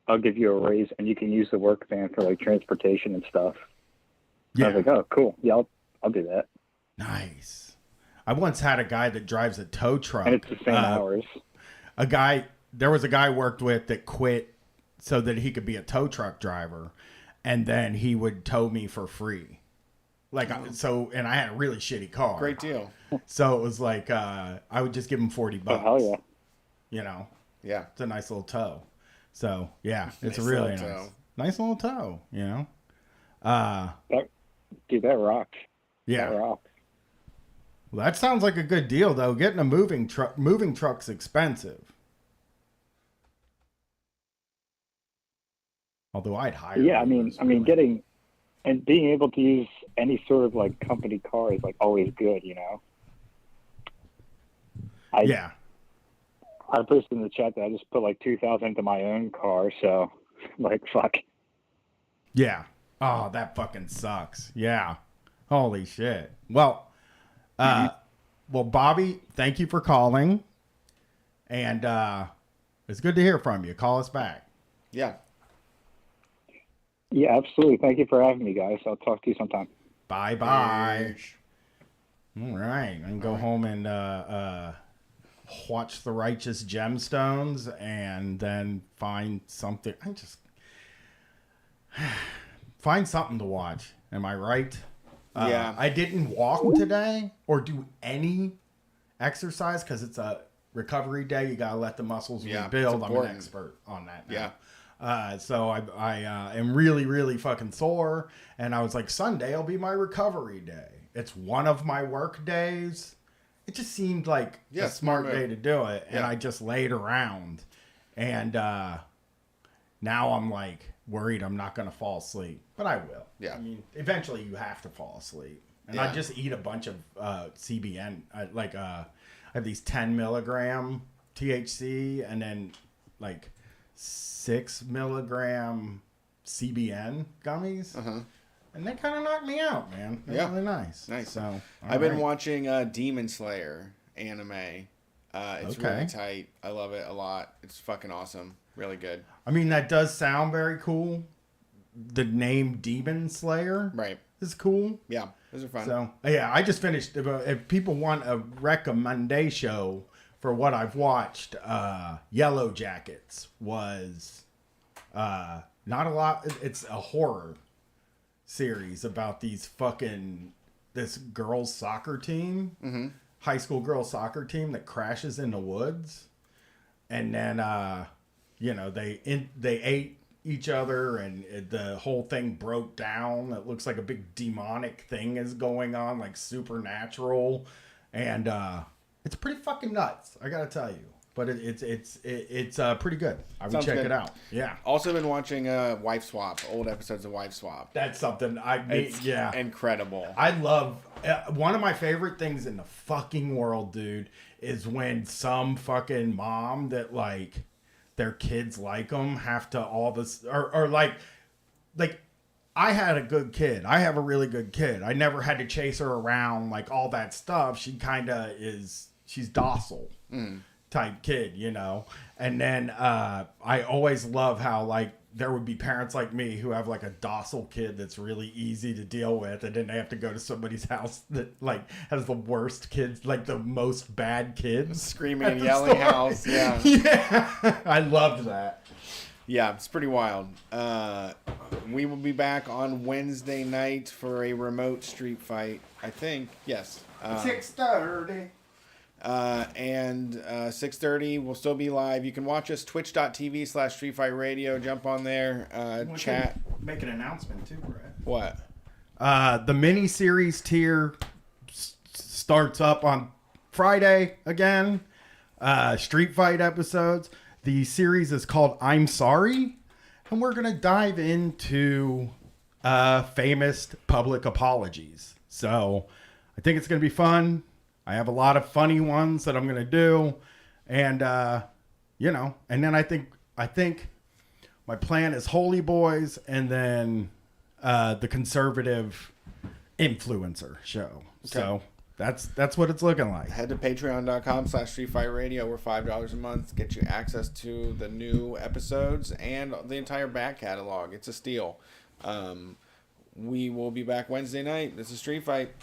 I: I'll give you a raise and you can use the work van for like transportation and stuff."
B: Yeah.
I: I was like, "Oh, cool. Yeah, I'll do that."
B: Nice. I once had a guy that drives a tow truck.
I: And it's the same hours.
B: There was a guy I worked with that quit so that he could be a tow truck driver, and then he would tow me for free. Like, and I had a really shitty car.
A: Great deal.
B: So it was like, I would just give him $40.
I: Oh, hell yeah.
B: You know?
A: Yeah.
B: It's a nice little tow. So, yeah, it's
A: Nice
B: really
A: little
B: nice.
A: tow.
B: Nice little tow, you know?
I: Dude, that rocks.
B: Yeah.
I: That rocks.
B: Well, that sounds like a good deal, though. Getting a moving truck's expensive. Although I'd hire.
I: Yeah,
B: one
I: I mean, getting and being able to use any sort of like company car is like always good, you know.
B: Yeah.
I: I posted in the chat that I just put like 2,000 into my own car, so like fuck.
B: Yeah. Oh, that fucking sucks. Yeah. Holy shit. Well, Bobby, thank you for calling, and it's good to hear from you. Call us back.
A: Yeah.
I: Yeah, absolutely. Thank you for having me, guys. I'll talk to you sometime.
B: Bye. All right. I can go home and watch The Righteous Gemstones and then find something. Find something to watch. Am I right?
A: Yeah.
B: I didn't walk today or do any exercise because it's a recovery day. You got to let the muscles rebuild. I'm an expert on that now.
A: Yeah.
B: So I am really, really fucking sore. And I was like, Sunday will be my recovery day. It's one of my work days. It just seemed like a smart day to do it. And I just laid around. And now I'm like worried I'm not going to fall asleep. But I will.
A: Yeah.
B: I mean, eventually you have to fall asleep. And I just eat a bunch of CBN. I have these 10 milligram THC and then like 6 milligram CBN gummies. And they kind of knocked me out, man. They're really nice.
A: Nice.
B: So
A: I've been watching Demon Slayer anime. It's really tight. I love it a lot. It's fucking awesome. Really good.
B: I mean, that does sound very cool. The name Demon Slayer is cool.
A: Yeah, those are fun.
B: So, yeah, I just finished. If people want a recommendation for what I've watched, Yellow Jackets was not a lot. It's a horror series about this girls' soccer team, high school girls' soccer team that crashes in the woods. And then, they ate each other and the whole thing broke down. It looks like a big demonic thing is going on, like supernatural. And it's pretty fucking nuts, I gotta tell you. But it's pretty good. I would check it out. Yeah.
A: Also been watching Wife Swap, old episodes of Wife Swap.
B: That's something
A: incredible.
B: I love one of my favorite things in the fucking world, dude, is when some fucking mom that like their kids like them have to all this or like I had a good kid. I have a really good kid. I never had to chase her around like all that stuff. She kind of she's docile. Type kid, you know. And then I always love how like there would be parents like me who have like a docile kid that's really easy to deal with, and then they have to go to somebody's house that like has the worst kids, like the most bad kids,
A: screaming and yelling house. Yeah.
B: I loved that.
A: Yeah, it's pretty wild. We will be back on Wednesday night for a remote street fight, I think. Yes.
B: 6:30.
A: And 6:30 we'll still be live. You can watch us twitch.tv/streetfightradio. Jump on there, chat.
B: Make an announcement too, Brett.
A: What?
B: The mini series tier starts up on Friday again. Street Fight episodes. The series is called I'm Sorry. And we're going to dive into famous public apologies. So I think it's going to be fun. I have a lot of funny ones that I'm going to do. And, and then I think my plan is Holy Boys and then the conservative influencer show. Okay. So that's what it's looking like.
A: Head to patreon.com/streetfightradio. We're $5 a month. Get you access to the new episodes and the entire back catalog. It's a steal. We will be back Wednesday night. This is Street Fight.